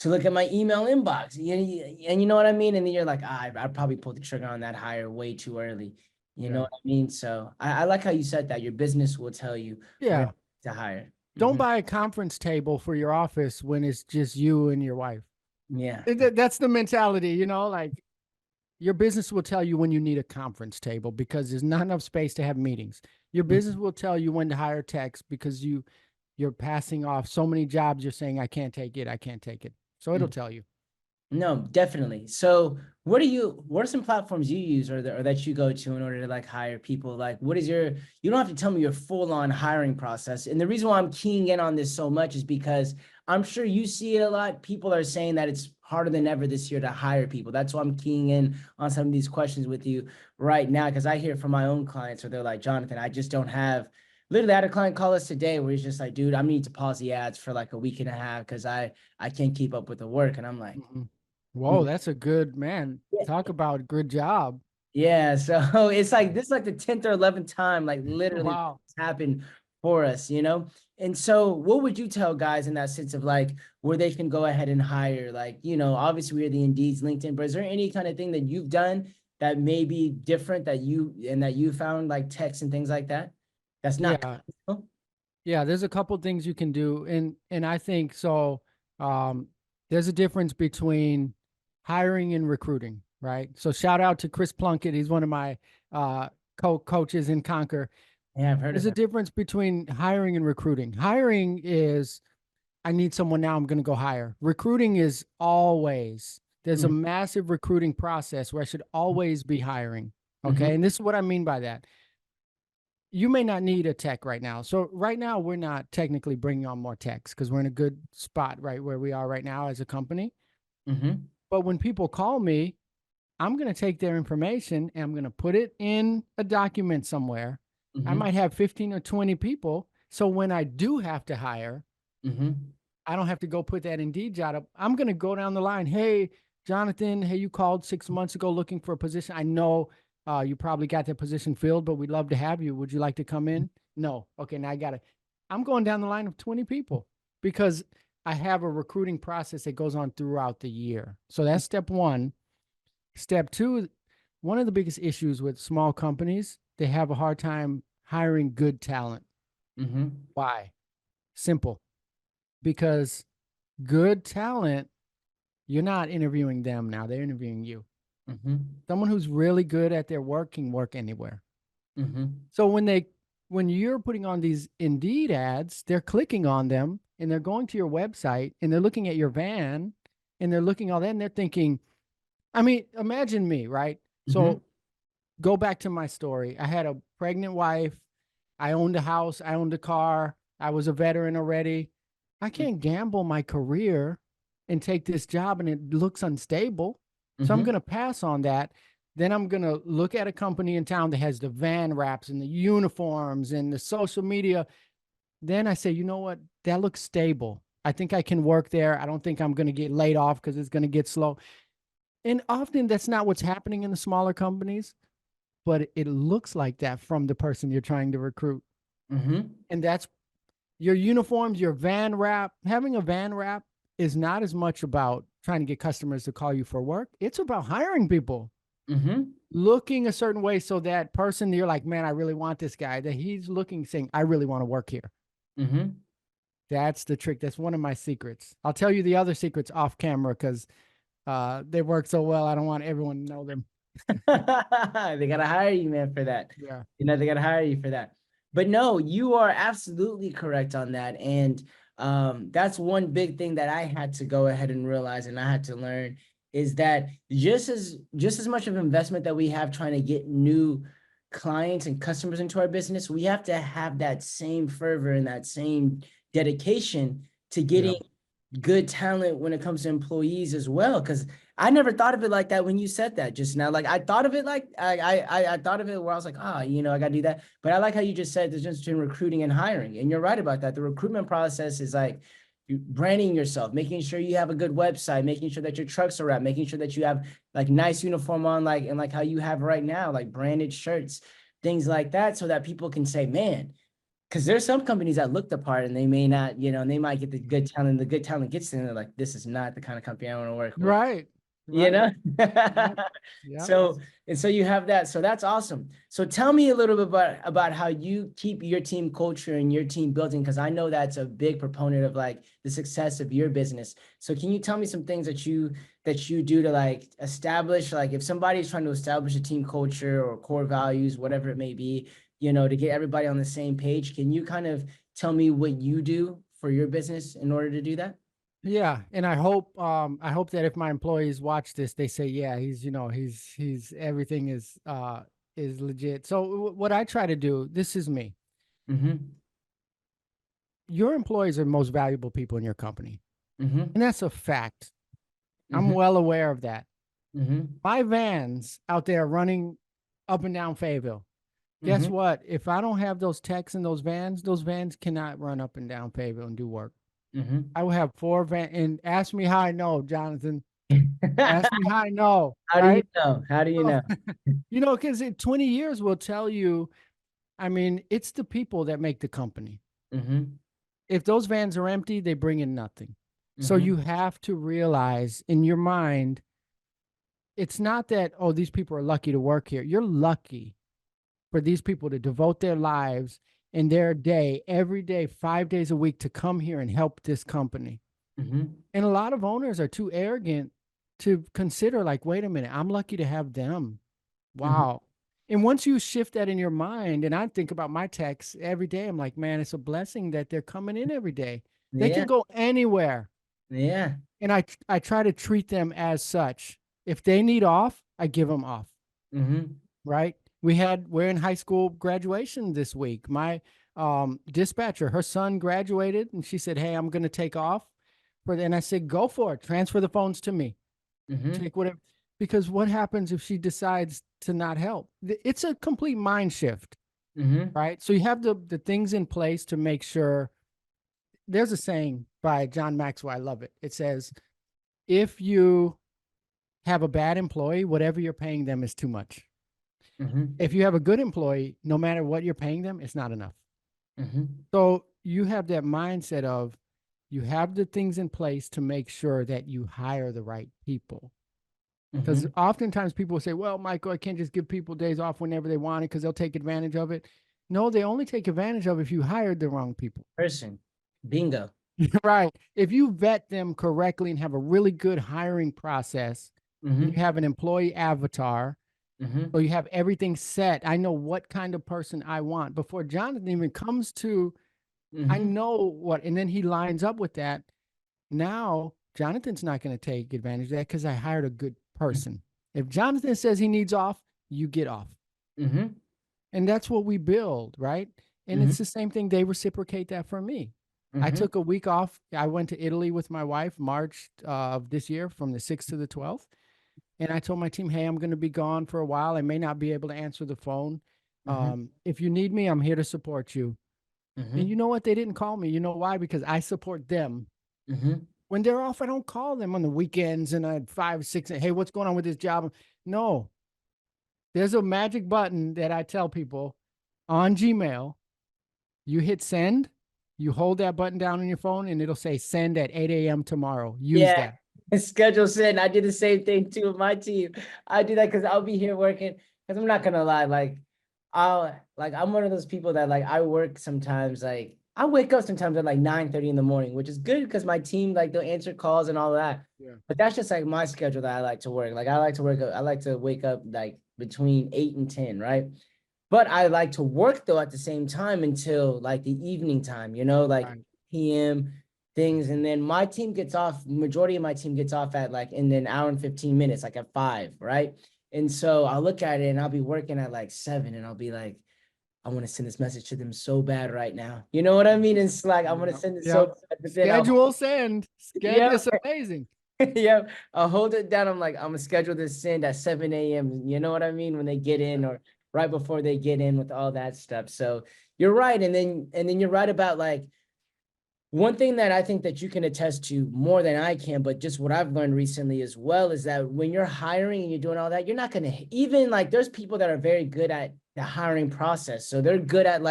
S1: to look at my email inbox. And you know what I mean? And then you're like, I probably pulled the trigger on that hire way too early. You know
S2: Yeah.
S1: what I mean? So I like how you said that. Your business will tell you when
S2: Yeah.
S1: to hire.
S2: Don't
S1: Hmm.
S2: buy a conference table for your office when it's just you and your wife.
S1: Yeah.
S2: That's the mentality, like your business will tell you when you need a conference table because there's not enough space to have meetings. Your business will tell you when to hire techs because you're passing off so many jobs. You're saying, I can't take it. I can't take it. So it'll
S1: Mhm.
S2: tell you.
S1: No, definitely. So what are some platforms you use or that you go to in order to like hire people? Like what is you don't have to tell me your full on hiring process. And the reason why I'm keying in on this so much is because I'm sure you see it a lot. People are saying that it's harder than ever this year to hire people. That's why I'm keying in on some of these questions with you right now. Cause I hear from my own clients where they're like, Jonathan, I just don't have literally I had a client call us today where he's just like, dude, I need to pause the ads for like a week and a half because I can't keep up with the work. And I'm like,
S2: Mhm.
S1: I'm
S2: Whoa, that's a good man. Talk about good job.
S1: yeah, so it's like this is like the 10th or 11th time, like literally
S2: Wow.
S1: it's happened for us, you know? And so what would you tell guys in that sense of like where they can go ahead and hire? Like, obviously we are the Indeeds, LinkedIn, but is there any kind of thing that you've done that may be different that you found like text and things like that? That's not
S2: Yeah.
S1: common?
S2: Yeah, there's a couple things you can do. And I think so um there's a difference between hiring and recruiting, right? So shout out to Chris Plunkett. He's one of my coaches in Conquer.
S1: Yeah, I've heard
S2: There's
S1: of
S2: a
S1: him.
S2: difference between hiring and recruiting. Hiring is I need someone now, I'm going to go hire. Recruiting is always, there's a
S1: Mhm,
S2: massive recruiting process where I should always be hiring.
S1: mhm,
S2: Okay. And this is what I mean by that. You may not need a tech right now. So right now we're not technically bringing on more techs because we're in a good spot right where we are right now as a company.
S1: mhm,
S2: But when people call me, I'm going to take their information and I'm going to put it in a document somewhere. I
S1: mhm,
S2: might have 15 or 20 people. So when I do have to hire,
S1: mhm,
S2: I don't have to go put that Indeed job up. I'm going to go down the line. Hey, Jonathan, hey, you called 6 months ago looking for a position. I know you probably got that position filled, but we'd love to have you. Would you like to come in? No. Okay, now I got it. I'm going down the line of 20 people because I have a recruiting process that goes on throughout the year. So that's step one. Step two, one of the biggest issues with small companies, they have a hard time hiring good talent.
S1: Mm-hmm.
S2: Why? Simple. Because good talent, you're not interviewing them now, they're interviewing you.
S1: Mm-hmm.
S2: Someone who's really good at their work can work anywhere.
S1: Mm-hmm.
S2: So when you're putting on these Indeed ads, they're clicking on them and they're going to your website and they're looking at your van and they're looking all that and they're thinking, I mean, imagine me, right?
S1: Mm-hmm.
S2: So go back to my story. I had a pregnant wife. I owned a house. I owned a car. I was a veteran already. I can't gamble my career and take this job and it looks unstable. So I'm
S1: Mm-hmm.
S2: going to pass on that. Then I'm going to look at a company in town that has the van wraps and the uniforms and the social media. Then I say, you know what? That looks stable. I think I can work there. I don't think I'm going to get laid off because it's going to get slow. And often that's not what's happening in the smaller companies, but it looks like that from the person you're trying to recruit.
S1: Mm-hmm.
S2: And that's your uniforms, your van wrap. Having a van wrap is not as much about trying to get customers to call you for work. It's about hiring people,
S1: Mm-hmm.
S2: looking a certain way so that person you're like, man, I really want this guy, that he's looking, saying, I really want to work here.
S1: Mm-hmm.
S2: That's the trick. That's one of my secrets. I'll tell you the other secrets off camera because they work so well. I don't want everyone to know them.
S1: They gotta hire you, man, for that.
S2: Yeah.
S1: You know, they gotta hire you for that. But no, you are absolutely correct on that. And that's one big thing that I had to go ahead and realize and I had to learn is that just as much of investment that we have trying to get new clients and customers into our business, we have to have that same fervor and that same dedication to
S2: Yeah.
S1: getting good talent when it comes to employees as well. Because I never thought of it like that when you said that just now. Like I thought of it like I thought of it where I was like, I gotta do that. But I like how you just said there's just between recruiting and hiring. And you're right about that. The recruitment process is like you branding yourself, making sure you have a good website, making sure that your trucks are wrapped, making sure that you have like nice uniform on, like and like how you have right now, like branded shirts, things like that, so that people can say, man, because there's some companies that look the part and they may not, and they might get the good talent. The good talent gets in, they're like, this is not the kind of company I want to work with,
S2: Right.
S1: you
S2: Right.
S1: know?
S2: Yep. Yep.
S1: So, and so you have that. So that's awesome. So tell me a little bit about how you keep your team culture and your team building, because I know that's a big proponent of like the success of your business. So can you tell me some things that you do to like establish, like if somebody's trying to establish a team culture or core values, whatever it may be, to get everybody on the same page, can you kind of tell me what you do for your business in order to do that?
S2: Yeah, and I hope that if my employees watch this, they say, yeah, he's everything is legit. So what I try to do, this is me.
S1: Mm-hmm.
S2: Your employees are the most valuable people in your company.
S1: Mm-hmm.
S2: And that's a fact. I'm
S1: Mm-hmm.
S2: well aware of that.
S1: Mm-hmm.
S2: My vans out there running up and down Fayetteville. Guess
S1: Mm-hmm.
S2: what? If I don't have those techs in those vans cannot run up and down Fayetteville and do work.
S1: Mm-hmm.
S2: I will have 4 van and ask me how I know, Jonathan. Ask me how I know,
S1: How do you
S2: right?
S1: know? How do you know?
S2: Because in 20 years will tell you, I mean, it's the people that make the company.
S1: Mm-hmm.
S2: If those vans are empty, they bring in nothing. So
S1: Mm-hmm.
S2: you have to realize in your mind, it's not that, oh, these people are lucky to work here. You're lucky for these people to devote their lives and their day, every day, 5 days a week to come here and help this company.
S1: Mm-hmm.
S2: And a lot of owners are too arrogant to consider, like, wait a minute, I'm lucky to have them.
S1: Mm-hmm.
S2: Wow. And once you shift that in your mind, and I think about my techs every day, I'm like, man, it's a blessing that they're coming in every day. They can
S1: Yeah.
S2: go anywhere.
S1: Yeah.
S2: And I try to treat them as such. If they need off, I give them off.
S1: Mm-hmm.
S2: Right. We're in high school graduation this week. My dispatcher, her son graduated and she said, hey, I'm going to take off and I said, go for it. Transfer the phones to me.
S1: Mm-hmm.
S2: Take whatever, because what happens if she decides to not help? It's a complete mind shift,
S1: Mm-hmm.
S2: right? So you have the things in place to make sure. There's a saying by John Maxwell. I love it. It says, if you have a bad employee, whatever you're paying them is too much.
S1: Mm-hmm.
S2: If you have a good employee, no matter what you're paying them, it's not enough.
S1: Mm-hmm.
S2: So you have that mindset of you have the things in place to make sure that you hire the right people. Because oftentimes people will say, well, Michael, I can't just give people days off whenever they want it because they'll take advantage of it. No, they only take advantage of it if you hired the wrong people.
S1: Person. Bingo.
S2: Right. If you vet them correctly and have a really good hiring process, and you have an employee avatar, or you have everything set. I know what kind of person I want before Jonathan even comes to, I know what, and then he lines up with that. Now, Jonathan's not going to take advantage of that because I hired a good person. If Jonathan says he needs off, you get off. And that's what we build, right? And it's the same thing. They reciprocate that for me. I took a week off. I went to Italy with my wife, March of this year, from the 6th to the 12th. And I told my team, hey, I'm going to be gone for a while. I may not be able to answer the phone. If you need me, I'm here to support you. And you know what? They didn't call me. You know why? Because I support them. When they're off, I don't call them on the weekends and at 5, 6, hey, what's going on with this job? No. There's a magic button that I tell people on Gmail. You hit send. You hold that button down on your phone and it'll say send at 8 a.m. tomorrow. Use that.
S1: Schedule send. I did the same thing too with my team. I do that because I'll be here working. Because I'm not gonna lie, I'm one of those people that I work sometimes. I wake up sometimes at 9:30 in the morning, which is good because my team they'll answer calls and all that. Yeah. But that's just my schedule that I like to work. I like to wake up between 8 and 10, right? But I like to work though at the same time until the evening time, right. PM things. And then my team gets off, majority of my team gets off at in an hour and 15 minutes, at 5, right? And so I'll look at it and I'll be working at 7 and I'll be I want to send this message to them so bad right now. You know what I mean? It's I want to send it so bad. But then
S2: schedule send. Schedule is amazing.
S1: Yeah, I'll hold it down. I'm I'm gonna schedule this send at 7 a.m. You know what I mean? When they get in or right before they get in with all that stuff. So you're right. And then you're right about one thing that I think that you can attest to more than I can, but just what I've learned recently as well, is that when you're hiring and you're doing all that, you're not going to even there's people that are very good at the hiring process. So they're good at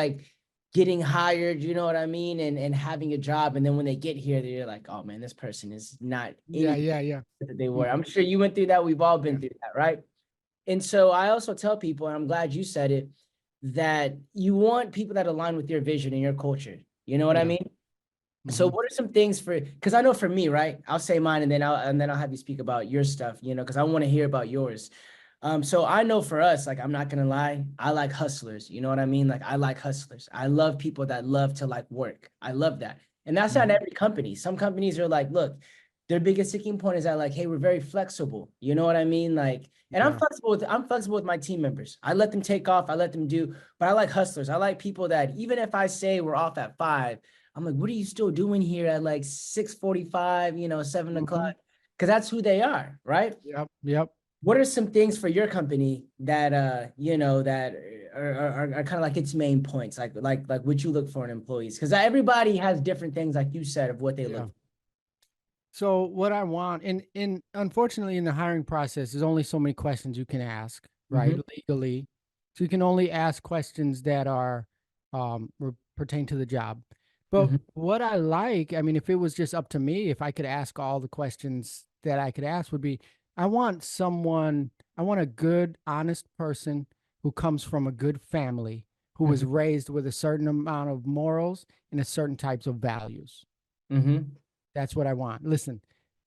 S1: getting hired, you know what I mean? And having a job. And then when they get here, they're oh man, this person is not.
S2: Yeah.
S1: That they were. I'm sure you went through that. We've all been through that, right? And so I also tell people, and I'm glad you said it, that you want people that align with your vision and your culture. You know what I mean? So what are some things because I know for me, right? I'll say mine and then I'll have you speak about your stuff, because I want to hear about yours. So I know for us, I'm not gonna lie, I like hustlers. You know what I mean? I like hustlers. I love people that love to work. I love that. And that's not every company. Some companies are look, their biggest sticking point is that hey, we're very flexible. You know what I mean? And I'm flexible with my team members. I let them take off, I let them do, but I like hustlers. I like people that even if I say we're off at 5, I'm what are you still doing here at 6:45, 7 o'clock? Because that's who they are, right?
S2: Yep.
S1: What are some things for your company that that are kind of its main points, like what you look for in employees? Because everybody has different things, like you said, of what they look for.
S2: So what I want, and unfortunately in the hiring process, there's only so many questions you can ask, right? Legally. So you can only ask questions that are pertain to the job. But what I like, I mean, if it was just up to me, if I could ask all the questions that I could ask, would be, I want a good, honest person who comes from a good family, who was raised with a certain amount of morals and a certain types of values. That's what I want. Listen,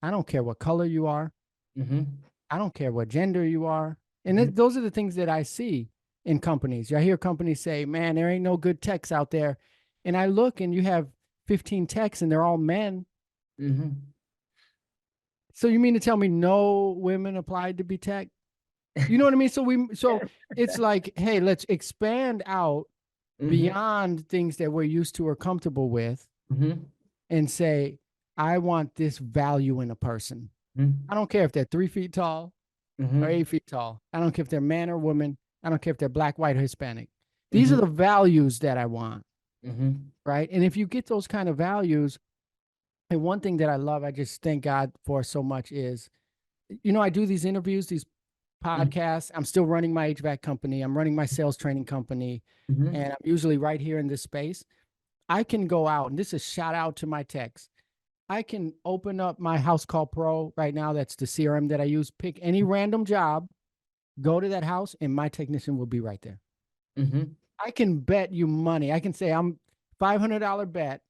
S2: I don't care what color you are. I don't care what gender you are. And those are the things that I see in companies. I hear companies say, man, there ain't no good techs out there. And I look and you have 15 techs and they're all men. So you mean to tell me no women applied to be tech? You know what I mean? So it's hey, let's expand out beyond things that we're used to or comfortable with and say, I want this value in a person. I don't care if they're 3 feet tall or 8 feet tall. I don't care if they're man or woman. I don't care if they're black, white, or Hispanic. These are the values that I want. Right. And if you get those kind of values, and one thing that I love, I just thank God for so much is, I do these interviews, these podcasts. I'm still running my HVAC company. I'm running my sales training company. And I'm usually right here in this space. I can go out, and this is shout out to my techs. I can open up my House Call Pro right now. That's the CRM that I use. Pick any random job, go to that house, and my technician will be right there.
S1: Mm-hmm.
S2: I can bet you money. I can say I'm $500 bet.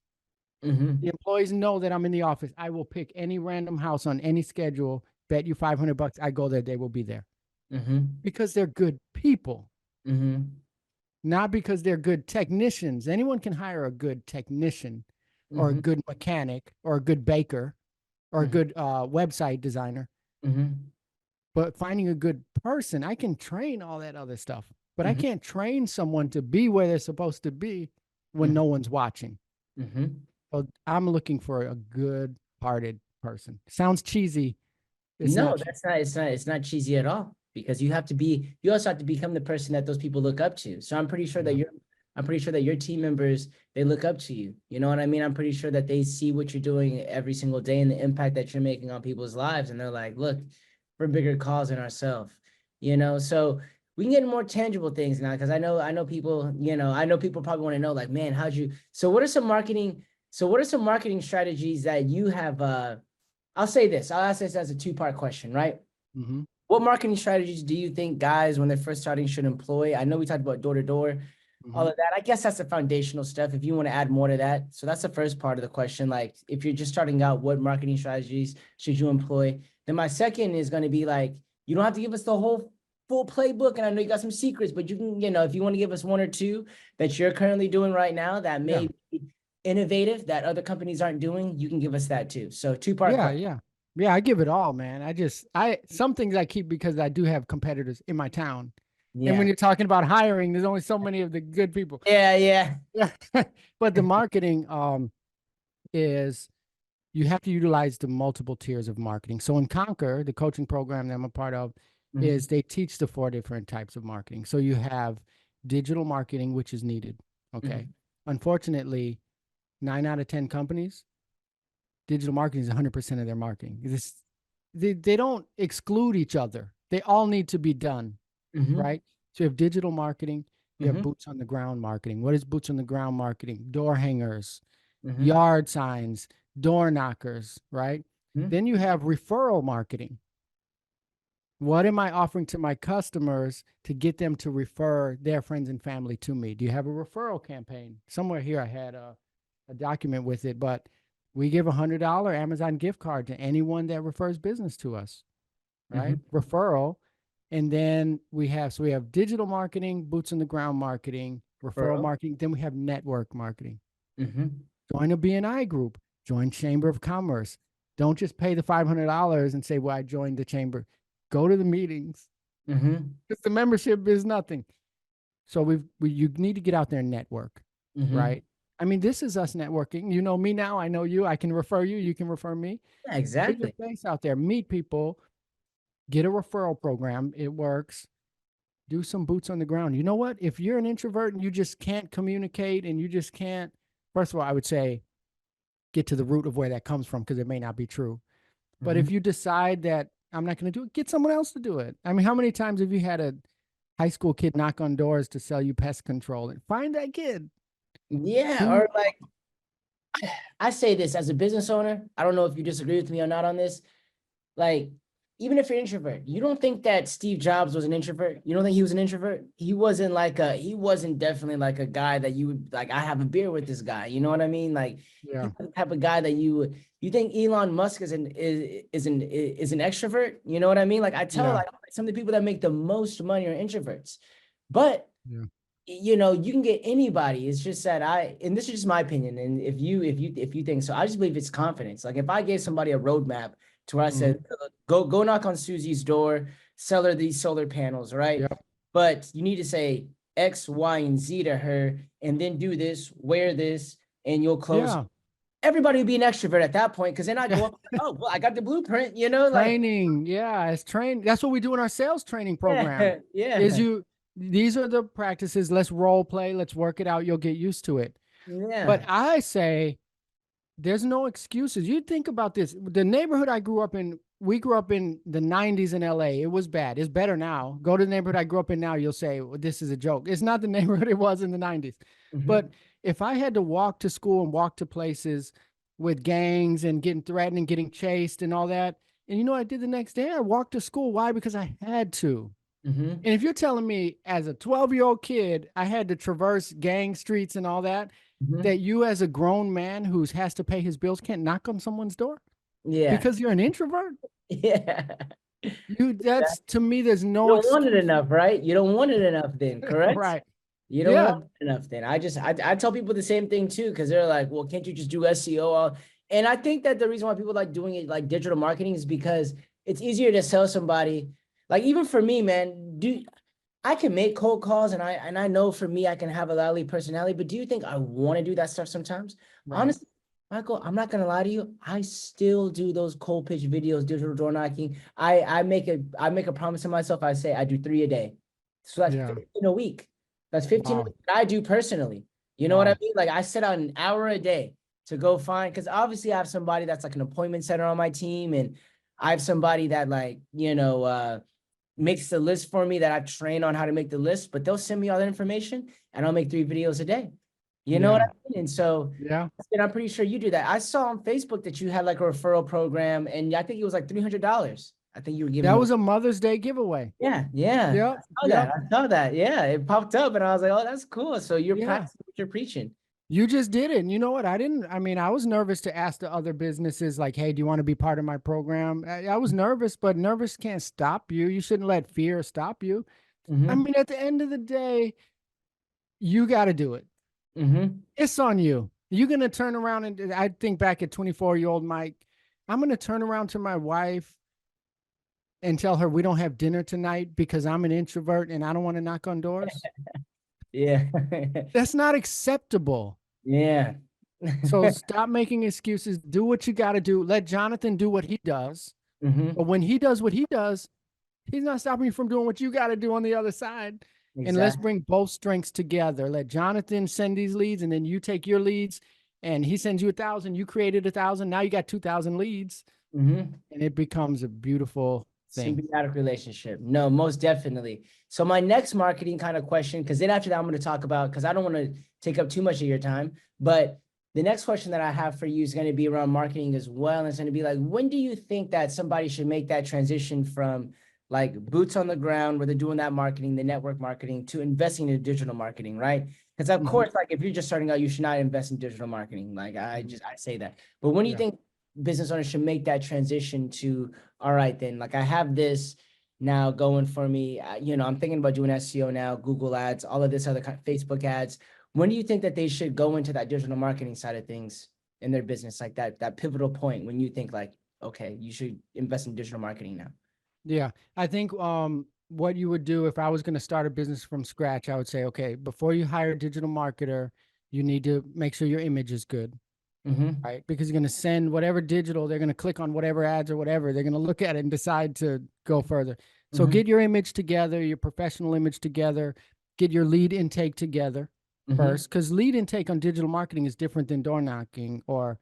S1: Mm-hmm.
S2: The employees know that I'm in the office. I will pick any random house on any schedule, bet you $500. I go there, they will be there
S1: Mm-hmm.
S2: because they're good people,
S1: Mm-hmm.
S2: not because they're good technicians. Anyone can hire a good technician or a
S1: Mm-hmm.
S2: good mechanic or a good baker or a
S1: Mm-hmm.
S2: good website designer.
S1: Mm-hmm.
S2: But finding a good person, I can train all that other stuff, but I
S1: Mm-hmm.
S2: can't train someone to be where they're supposed to be when no one's watching.
S1: Mm-hmm.
S2: So I'm looking for a good hearted person. Sounds cheesy. It's
S1: No,
S2: not cheesy.
S1: that's not, it's not cheesy at all because you also have to become the person that those people look up to. So
S2: Yeah.
S1: I'm pretty sure that your team members, they look up to you. You know what I mean? I'm pretty sure that they see what you're doing every single day and the impact that you're making on people's lives. And they're like, look, we're bigger cause than ourselves, you know? So we can get more tangible things now because I know people, I know people probably want to know like, man, what are some marketing strategies that you have, I'll say this. I'll ask this as a two-part question, right?
S2: Mm-hmm.
S1: What marketing strategies do you think guys, when they're first starting, should employ? I know we talked about door to door, all
S2: Mm-hmm.
S1: of that. I guess that's the foundational stuff. If you want to add more to that, so that's the first part of the question. Like, if you're just starting out, what marketing strategies should you employ? Then my second is going to be like, you don't have to give us the whole full playbook, and I know you got some secrets, but you can, if you want to give us one or two that you're currently doing right now that
S2: Yeah.
S1: may be innovative that other companies aren't doing, you can give us that too. So two-part
S2: Yeah.
S1: question.
S2: Yeah. Yeah. I give it all, man. Some things I keep because I do have competitors in my town. And when
S1: Yeah.
S2: you're talking about hiring, there's only so many of the good people.
S1: Yeah, yeah.
S2: Yeah. But the marketing is you have to utilize the multiple tiers of marketing. So in Conquer, the coaching program that I'm a part of,
S1: Mhm,
S2: is they teach the 4 different types of marketing. So you have digital marketing, which is needed. Okay.
S1: mhm,
S2: Unfortunately, 9 out of 10 companies, digital marketing is 100% of their marketing. They don't exclude each other. They all need to be done,
S1: mhm,
S2: right? So you have digital marketing, you have
S1: mhm,
S2: boots on the ground marketing. What is boots on the ground marketing? Door hangers,
S1: mhm,
S2: yard signs, door knockers, right?
S1: mhm,
S2: Then you have referral marketing. What am I offering to my customers to get them to refer their friends and family to me? Do you have a referral campaign? Somewhere here I had a document with it, but we give $100 Amazon gift card to anyone that refers business to us, right?
S1: mhm,
S2: Referral. And then we have digital marketing, boots on the ground marketing, referral
S1: referral,
S2: marketing. Then we have network marketing.
S1: mhm,
S2: Join a BNI group, join Chamber of Commerce. Don't just pay the $500 and say, well, I joined the chamber. Go to the meetings
S1: mhm,
S2: because the membership is nothing. So you need to get out there and network,
S1: mhm.
S2: right? I mean, this is us networking. You know me now. I know you. I can refer you. You can refer me.
S1: Yeah,
S2: Put your
S1: exactly.
S2: face out there, meet people, get a referral program. It works. Do some boots on the ground. You know what? If you're an introvert and you just can't communicate and you just can't, first of all, I would say get to the root of where that comes from because it may not be true. But
S1: Mhm.
S2: if you decide that I'm not going to do it, get someone else to do it. I mean, how many times have you had a high school kid knock on doors to sell you pest control? And find that kid.
S1: Yeah,
S2: Do
S1: or like I say this as a business owner. I don't know if you disagree with me or not on this. Like, even if you're an introvert, you don't think that Steve Jobs was an introvert? You don't think he was an introvert? He wasn't definitely like a guy that you would like, I have a beer with this guy. You know what I mean? Like,
S2: yeah.
S1: he's the type of guy that you think Elon Musk is an extrovert? You know what I mean? Like, I tell
S2: Yeah.
S1: like some of the people that make the most money are introverts. But
S2: Yeah.
S1: you can get anybody. It's just that and this is just my opinion. And if you think so, I just believe it's confidence. Like if I gave somebody a roadmap to where I
S2: Hmm.
S1: said, go knock on Susie's door, sell her these solar panels, right?
S2: Yep.
S1: But you need to say X, Y, and Z to her, and then do this, wear this, and you'll close.
S2: Yeah.
S1: Everybody would be an extrovert at that point because then I go
S2: Yeah.
S1: up, oh, well, I got the blueprint, like,
S2: Training. Yeah. It's train. That's what we do in our sales training program
S1: yeah,
S2: is
S1: yeah,
S2: these are the practices. Let's role play. Let's work it out. You'll get used to it. But
S1: yeah.
S2: I say, there's no excuses. You think about this. The neighborhood I grew up in, we grew up in the 90s in LA. It was bad. It's better now. Go to the neighborhood I grew up in now, you'll say, well, this is a joke. It's not the neighborhood it was in the 90s. But
S1: Mhm.
S2: if I had to walk to school and walk to places with gangs and getting threatened and getting chased and all that, and you know what I did the next day? I walked to school. Why? Because I had to.
S1: Mm-hmm.
S2: And if you're telling me as a 12-year-old kid, I had to traverse gang streets and all that,
S1: Mm-hmm.
S2: that you as a grown man who has to pay his bills can't knock on someone's door
S1: Yeah.
S2: because you're an introvert?
S1: Yeah.
S2: That's to me, there's
S1: You
S2: no
S1: don't want it
S2: excuse.
S1: enough, right? You don't want it enough then, correct?
S2: Right.
S1: You don't
S2: Yeah.
S1: want it enough then. I tell people the same thing too, because they're like, well, can't you just do SEO? And I think that the reason why people like doing it like digital marketing is because it's easier to sell somebody. Like even for me, man, I can make cold calls and I know for me I can have a lively personality, but do you think I want to do that stuff sometimes?
S2: Right.
S1: Honestly, Michael, I'm not gonna lie to you. I still do those cold pitch videos, digital door knocking. I make a promise to myself. I say I do 3 a day. So that's
S2: Yeah.
S1: 15 a week. That's 15 a
S2: Wow.
S1: week that I do personally. You know what I
S2: Wow.
S1: mean? Like I set out an hour a day to go find, because obviously I have somebody that's like an appointment setter on my team, and I have somebody that like, makes the list for me that I train on how to make the list, but they'll send me all that information and I'll make 3 videos a day. You know what I
S2: Yeah.
S1: mean? And so,
S2: Yeah.
S1: and I'm pretty sure you do that. I saw on Facebook that you had like a referral program, and I think it was like $300. I think you were giving
S2: That
S1: away.
S2: was a Mother's Day giveaway.
S1: Yeah, yeah.
S2: Yep.
S1: I saw that.
S2: Yep.
S1: I saw that. Yeah, it popped up, and I was like, "Oh, that's cool." So you're
S2: Yeah.
S1: practicing what you're preaching.
S2: You just did it. And you know what? I mean, I was nervous to ask the other businesses, like, hey, do you want to be part of my program? I was nervous, but nervous can't stop you. You shouldn't let fear stop you. I
S1: Mm-hmm.
S2: mean, at the end of the day, you got to do it.
S1: Mm-hmm.
S2: It's on you. You're going to turn around and I think back at 24-year-old Mike, I'm going to turn around to my wife and tell her we don't have dinner tonight because I'm an introvert and I don't want to knock on doors.
S1: Yeah.
S2: That's not acceptable.
S1: Yeah.
S2: So stop making excuses. Do what you got to do. Let Jonathan do what he does.
S1: Mm-hmm.
S2: But when he does what he does, he's not stopping you from doing what you got to do on the other side. And let's
S1: Exactly.
S2: bring both strengths together. Let Jonathan send these leads, and then you take your leads, and he sends you 1,000. You created 1,000. Now you got 2,000 leads,
S1: Mm-hmm.
S2: and it becomes a beautiful thing.
S1: Symbiotic relationship. No, most definitely. So my next marketing kind of question, because then after that, I'm going to talk about, because I don't want to take up too much of your time, but the next question that I have for you is going to be around marketing as well. And it's going to be like, when do you think that somebody should make that transition from like boots on the ground where they're doing that marketing, the network marketing, to investing in digital marketing, right? Because of
S2: Mhm.
S1: course, like if you're just starting out, you should not invest in digital marketing. Like I say that. But when do you
S2: Yeah.
S1: think business owners should make that transition to, all right, then, like I have this now going for me. I'm thinking about doing SEO now, Google ads, all of this other kind, Facebook ads. When do you think that they should go into that digital marketing side of things in their business, like that pivotal point when you think like, okay, you should invest in digital marketing now?
S2: Yeah. I think what you would do if I was going to start a business from scratch, I would say, okay, before you hire a digital marketer, you need to make sure your image is good.
S1: Mm-hmm.
S2: Right? Because you're going to send whatever digital, they're going to click on whatever ads or whatever. They're going to look at it and decide to go further. So
S1: Mm-hmm.
S2: get your image together, your professional image together, get your lead intake together
S1: Mm-hmm.
S2: first. Because lead intake on digital marketing is different than door knocking, or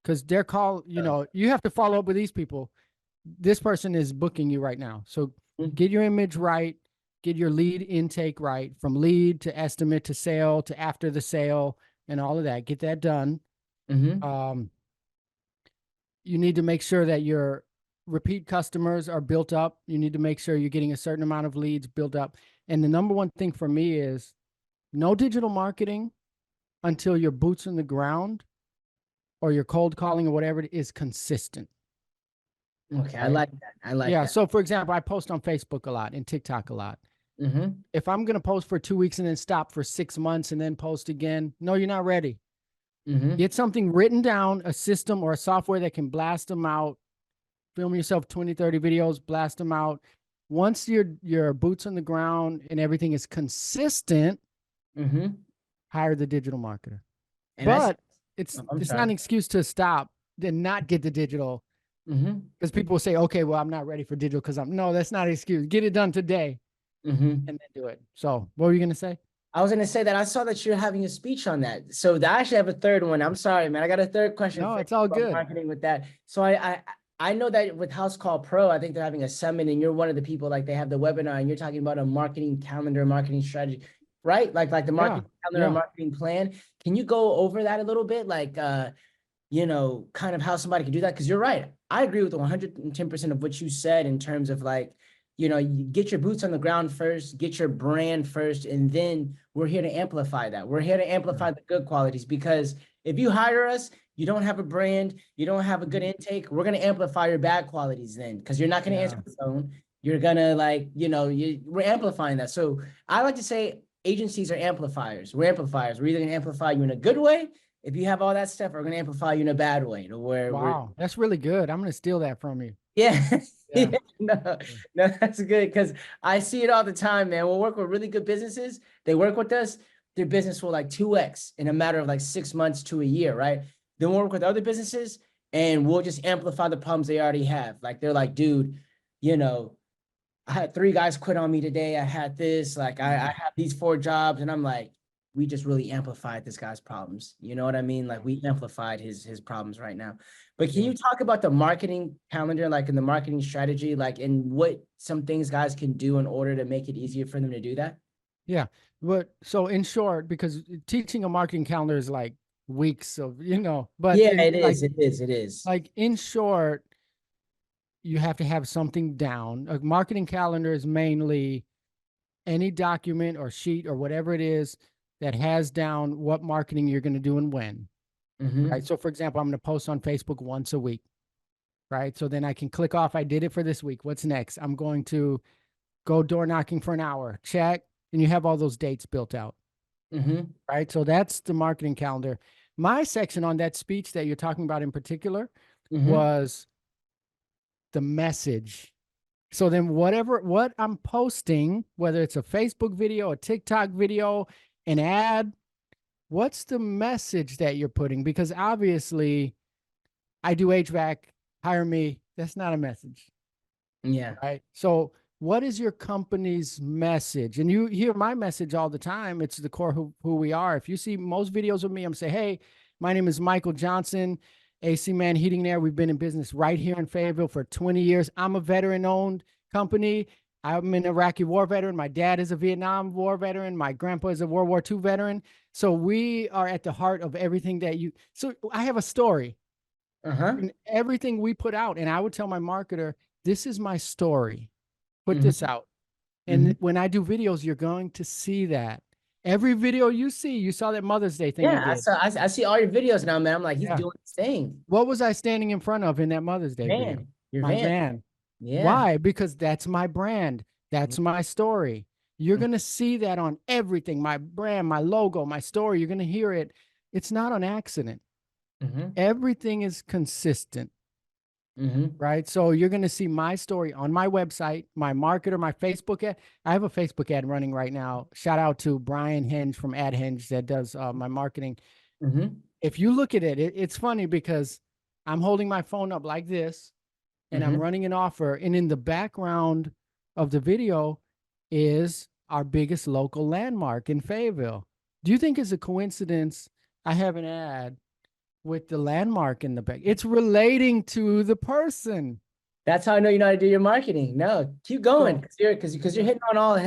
S2: because they're called, you have to follow up with these people. This person is booking you right now. So get your image right, get your lead intake right, from lead to estimate to sale to after the sale and all of that. Get that done.
S1: Mm-hmm.
S2: Um, you need to make sure that your repeat customers are built up. You need to make sure you're getting a certain amount of leads built up. And the number one thing for me is no digital marketing until your boots in the ground or your cold calling or whatever it is consistent.
S1: Okay, I
S2: Right.
S1: like that. I like
S2: Yeah.
S1: that.
S2: So for example, I post on Facebook a lot and TikTok a lot.
S1: Mm-hmm.
S2: If I'm going to post for 2 weeks and then stop for 6 months and then post again, no, you're not ready.
S1: Mm-hmm.
S2: Get something written down, a system or a software that can blast them out. Film yourself 20, 30 videos, blast them out. Once your boots on the ground and everything is consistent,
S1: Mm-hmm.
S2: hire the digital marketer.
S1: And I,
S2: But
S1: oh,
S2: it's
S1: I'm
S2: it's not an
S1: sorry.
S2: excuse to stop and not get the digital,
S1: Mm-hmm.
S2: because people will say, okay, well, I'm not ready for digital because no, that's not an excuse. Get it done today
S1: Mm-hmm.
S2: and then do it. So what were you gonna say?
S1: I was gonna say that I saw that you're having a speech on that. So I actually have a third one. I'm sorry, man. I got a third question
S2: No,
S1: for
S2: it's
S1: you
S2: all
S1: about
S2: good.
S1: marketing with that. So I know that with House Call Pro, I think they're having a summit, and you're one of the people, like they have the webinar, and you're talking about a marketing calendar, marketing strategy, right? Like the
S2: Yeah.
S1: marketing calendar, or
S2: Yeah.
S1: marketing plan. Can you go over that a little bit? Like, you know, kind of how somebody can do that? Because you're right. I agree with 110% of what you said in terms of like, you know, you get your boots on the ground first, get your brand first, and then we're here to amplify that. We're here to amplify the good qualities, because if you hire us, you don't have a brand, you don't have a good intake, we're going to amplify your bad qualities then, because you're not going to answer the phone. You're going to like, you know, we're amplifying that. So I like to say agencies are amplifiers. We're amplifiers. We're either going to amplify you in a good way if you have all that stuff, we're going to amplify you in a bad way to where we're,
S2: Wow, that's really good. I'm going to steal that from you.
S1: yeah,
S2: Yeah.
S1: no, no, that's good, because I see it all the time, man. We'll work with really good businesses. They work with us, their business will like 2x in a matter of like 6 months to a year, right? Then we'll work with other businesses and we'll just amplify the problems they already have. Like they're like, dude, you know, I had 3 guys quit on me today. I had this, like I have these 4 jobs, and I'm like, we just really amplified this guy's problems. You know what I mean? Like we amplified his problems right now. But can you talk about the marketing calendar, like in the marketing strategy, like and what some things guys can do in order to make it easier for them to do that?
S2: Yeah. But so in short, because teaching a marketing calendar is like weeks of, but
S1: Yeah,
S2: in
S1: it
S2: like
S1: is. It is. It is.
S2: like in short, you have to have something down. A marketing calendar is mainly any document or sheet or whatever it is that has down what marketing you're going to do and when. Right. So for example, I'm going to post on Facebook once a week. Right. So then I can click off, I did it for this week. What's next? I'm going to go door knocking for an hour. Check. And you have all those dates built out. Right. So that's the marketing calendar. My section on that speech that you're talking about in particular was the message. So then what I'm posting, whether it's a Facebook video, a TikTok video, an ad, what's the message that you're putting? Because obviously I do HVAC, hire me. That's not a message.
S1: Yeah.
S2: Right. So what is your company's message? And you hear my message all the time. It's the core who we are. If you see most videos of me, I'm saying, hey, my name is Michael Johnson, AC Man Heating and Air. We've been in business right here in Fayetteville for 20 years. I'm a veteran-owned company. I'm an Iraqi war veteran. My dad is a Vietnam War veteran. My grandpa is a World War II veteran. So we are at the heart of everything that you. So I have a story. And everything we put out. And I would tell my marketer, this is my story. Put this out. And when I do videos, you're going to see that. Every video you see, you saw that Mother's Day thing I did.
S1: I see all your videos now, man. I'm like, he's doing his thing.
S2: What was I standing in front of in that Mother's Day video?
S1: Your
S2: My
S1: van.
S2: van.
S1: Yeah.
S2: Why? Because that's my brand. That's my story. You're going to see that on everything. My brand, my logo, my story. You're going to hear it. It's not an accident. Everything is consistent. Right. So you're going to see my story on my website, my marketer, my Facebook ad. I have a Facebook ad running right now. Shout out to Brian Henge from AdHenge that does my marketing. If you look at it, it's funny because I'm holding my phone up like this and I'm running an offer. And in the background of the video is our biggest local landmark in Fayetteville. Do you think it's a coincidence I have an ad with the landmark in the back? It's relating to the person.
S1: That's how I know you know how to do your marketing. No, keep going, because you're hitting on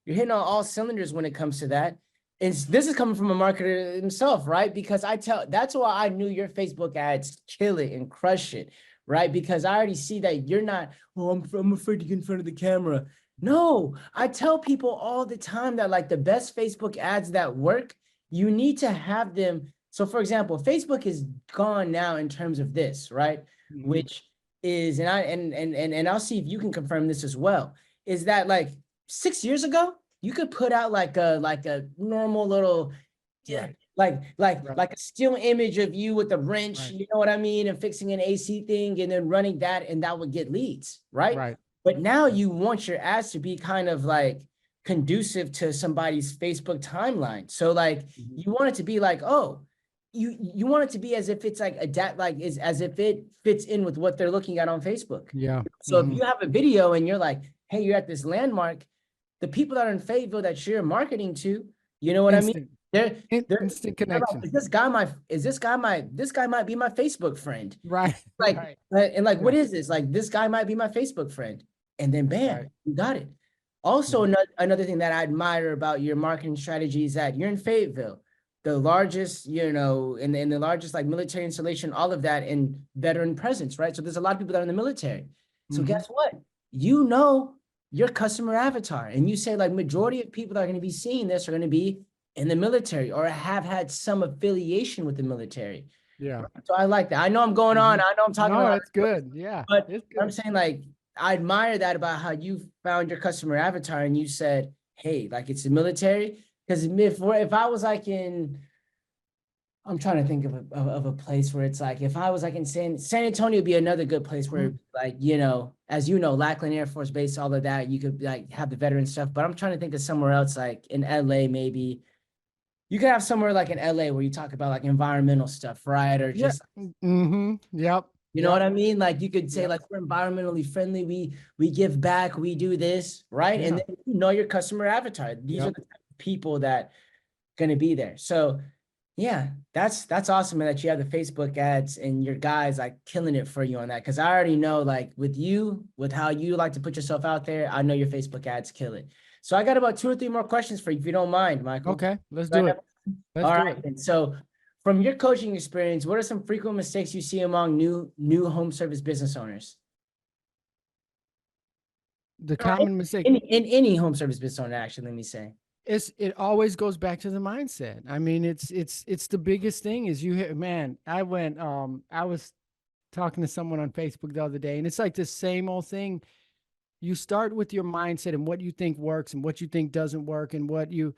S1: you're hitting on all cylinders when it comes to that. And this is coming from a marketer himself, right? Because that's why I knew your Facebook ads kill it and crush it, right? Because I already see that you're not, oh, I'm afraid to get in front of the camera. No, I tell people all the time that like the best Facebook ads that work, you need to have them. So for example, Facebook is gone now in terms of this, right? Which is, and I'll see if you can confirm this as well, is that like 6 years ago, you could put out like a normal little, like a still image of you with a wrench, you know what I mean? And fixing an AC thing and then running that, and that would get leads, right? But now you want your ads to be kind of like conducive to somebody's Facebook timeline. So like you want it to be like, oh, you want it to be as if it's like as if it fits in with what they're looking at on Facebook.
S2: Yeah.
S1: So if you have a video and you're like, hey, you're at this landmark, the people that are in Fayetteville that you're marketing to, you know what I mean? They're
S2: instant connection.
S1: This guy might be my Facebook friend.
S2: Right.
S1: Like, and like, what is this? Like, this guy might be my Facebook friend. And then bam, you got it. Also, another thing that I admire about your marketing strategy is that you're in Fayetteville. the largest, you know, in the largest like military installation, all of that in veteran presence, right? So there's a lot of people that are in the military. So
S2: Mm-hmm.
S1: guess what? You know your customer avatar, and you say like majority of people that are going to be seeing this are going to be in the military or have had some affiliation with the military.
S2: Yeah.
S1: So I like that. I know I'm going on.
S2: Mm-hmm.
S1: I know I'm talking a
S2: No,
S1: lot,
S2: it's good. Yeah,
S1: but
S2: it's
S1: I'm
S2: good.
S1: saying like I admire that about how you found your customer avatar and you said, hey, like it's the military. Because if I was like in, I'm trying to think of a place where it's like if I was like in San Antonio would be another good place where
S2: Mhm.
S1: like, you know, as you know, Lackland Air Force Base, all of that, you could like have the veteran stuff. But I'm trying to think of somewhere else, like in LA, maybe. You could have somewhere like in LA where you talk about like environmental stuff, right? Or
S2: Yeah.
S1: just,
S2: Mm-hmm. Yep.
S1: you know what
S2: Yep.
S1: I mean? Like you could say
S2: Yep.
S1: like we're environmentally friendly, we give back, we do this, right? And
S2: Yeah.
S1: then you know your customer avatar. These are
S2: Yep.
S1: the type of people that gonna be there. So yeah, that's awesome that you have the Facebook ads and your guys like killing it for you on that. Cause I already know like with you, with how you like to put yourself out there, I know your Facebook ads kill it. So I got about 2 or 3 more questions for you if you don't mind, Michael.
S2: Okay. Let's
S1: Go
S2: do
S1: ahead.
S2: it. Let's
S1: All
S2: do
S1: right.
S2: it.
S1: And so from your coaching experience, what are some frequent mistakes you see among new home service business owners?
S2: The
S1: Or
S2: common mistake
S1: in any home service business owner, actually, let me say.
S2: is it always goes back to the mindset. I mean, it's the biggest thing is man, I was talking to someone on Facebook the other day, and it's like the same old thing. You start with your mindset and what you think works and what you think doesn't work and what you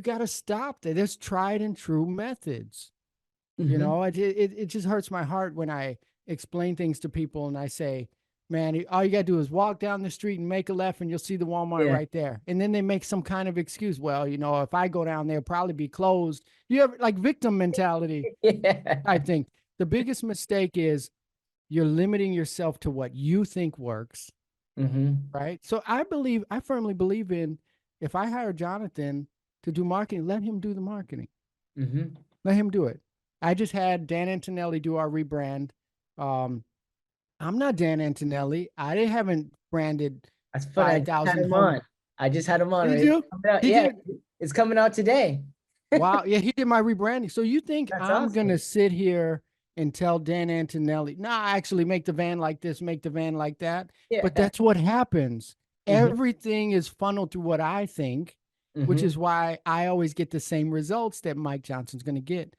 S2: got to stop there. There's tried and true methods. You
S1: Mm-hmm.
S2: know, it just hurts my heart when I explain things to people and I say, man, all you got to do is walk down the street and make a left and you'll see the Walmart
S1: Yeah.
S2: right there. And then they make some kind of excuse. Well, you know, if I go down there, it'll probably be closed. You have like victim mentality
S1: Yeah.
S2: type thing. The biggest mistake is you're limiting yourself to what you think works,
S1: Mm-hmm.
S2: right? So I firmly believe in if I hire Jonathan to do marketing, let him do the marketing.
S1: Mm-hmm.
S2: Let him do it. I just had Dan Antonelli do our rebrand. Um, I'm not Dan Antonelli. I haven't branded
S1: That's funny. I just had
S2: 5,000
S1: him
S2: home.
S1: on. I just had him on.
S2: Did
S1: Right?
S2: you? He
S1: Yeah,
S2: did.
S1: it's coming out today.
S2: Wow. Yeah, he did my rebranding. So you think
S1: That's
S2: I'm
S1: awesome.
S2: gonna sit here and tell Dan Antonelli, nah, actually make the van like this, make the van like that. But
S1: Yeah.
S2: that's what happens.
S1: Mm-hmm.
S2: Everything is funneled through what I think, which
S1: Mm-hmm.
S2: is why I always get the same results that Mike Johnson's gonna get.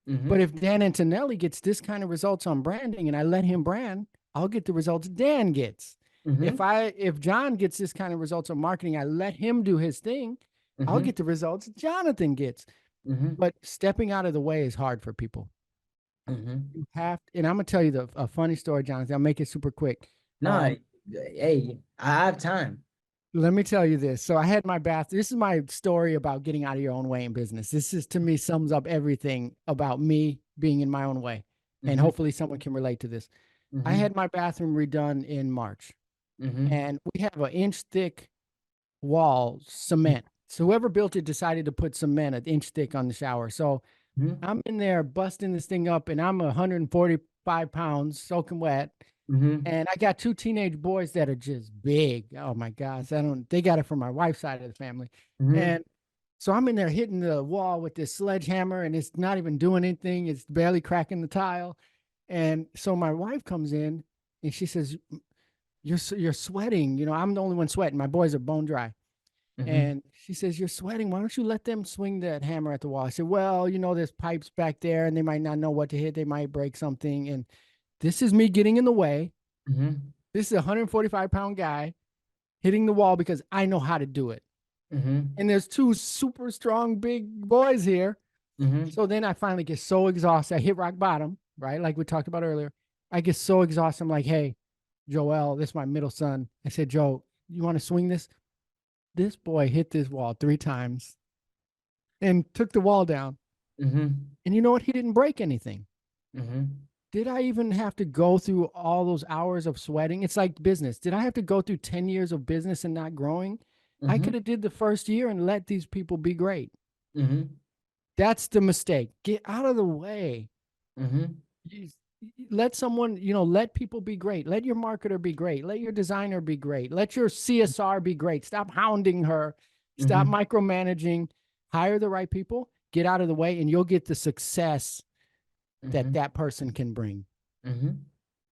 S1: Mm-hmm.
S2: But if Dan Antonelli gets this kind of results on branding and I let him brand, I'll get the results Dan gets.
S1: Mm-hmm.
S2: If John gets this kind of results on marketing, I let him do his thing, I'll
S1: Mm-hmm.
S2: get the results Jonathan gets.
S1: Mm-hmm.
S2: But stepping out of the way is hard for people.
S1: Mm-hmm.
S2: You have, and I'm gonna tell you a funny story, Jonathan. I'll make it super quick.
S1: No, hey, I have time.
S2: Let me tell you this. So I had my bath. This is my story about getting out of your own way in business. This is to me sums up everything about me being in my own way. And
S1: Mm-hmm.
S2: hopefully someone can relate to this. I
S1: Mm-hmm.
S2: had my bathroom redone in March,
S1: Mm-hmm.
S2: and we have an inch thick wall cement. So whoever built it decided to put cement an inch thick on the shower. So
S1: Mm-hmm.
S2: I'm in there busting this thing up, and I'm 145 pounds, soaking wet.
S1: Mm-hmm.
S2: And I got two teenage boys that are just big. Oh my gosh. They got it from my wife's side of the family.
S1: Mm-hmm.
S2: And so I'm in there hitting the wall with this sledgehammer and it's not even doing anything. It's barely cracking the tile. And so my wife comes in and she says, you're sweating. You know, I'm the only one sweating. My boys are bone dry.
S1: Mm-hmm.
S2: And she says, you're sweating. Why don't you let them swing that hammer at the wall? I said, well, you know, there's pipes back there and they might not know what to hit. They might break something. And this is me getting in the way.
S1: Mm-hmm.
S2: This is a 145-pound guy hitting the wall because I know how to do it.
S1: Mm-hmm.
S2: And there's two super strong, big boys here.
S1: Mm-hmm.
S2: So then I finally get so exhausted. I hit rock bottom, right? Like we talked about earlier. I get so exhausted. I'm like, hey, Joel, this is my middle son. I said, Joe, you want to swing this? This boy hit this wall 3 times and took the wall down.
S1: Mm-hmm.
S2: And you know what? He didn't break anything.
S1: Mm-hmm.
S2: Did I even have to go through all those hours of sweating? It's like business. Did I have to go through 10 years of business and not growing? I
S1: Mm-hmm.
S2: could have did the first year and let these people be great.
S1: Mm-hmm.
S2: That's the mistake. Get out of the way.
S1: Mm-hmm.
S2: You- Let someone, let people be great. Let your marketer be great. Let your designer be great. Let your CSR be great. Stop hounding her. Stop
S1: Mm-hmm.
S2: micromanaging. Hire the right people. get out of the way and you'll get the success that
S1: Mhm.
S2: that person can bring.
S1: Mhm.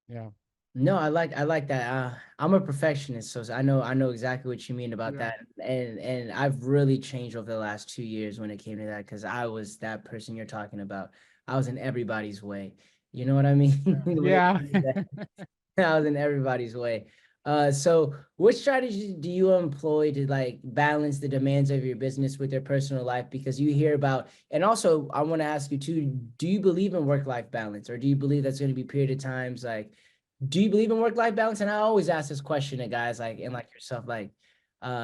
S2: Yeah.
S1: No, I like that. I'm a perfectionist, so I know exactly what you mean about
S2: Yeah.
S1: that. And I've really changed over the last 2 years when it came to that, because I was that person you're talking about. I was in everybody's way. You know what I mean? When it
S2: Yeah.
S1: came to that, I was in everybody's way. So what strategy do you employ to like balance the demands of your business with your personal life? Because you hear about, and also I want to ask you too, do you believe in work-life balance, or do you believe that's going to be period of times like, do you believe in work-life balance? And I always ask this question to guys like, and like yourself, like,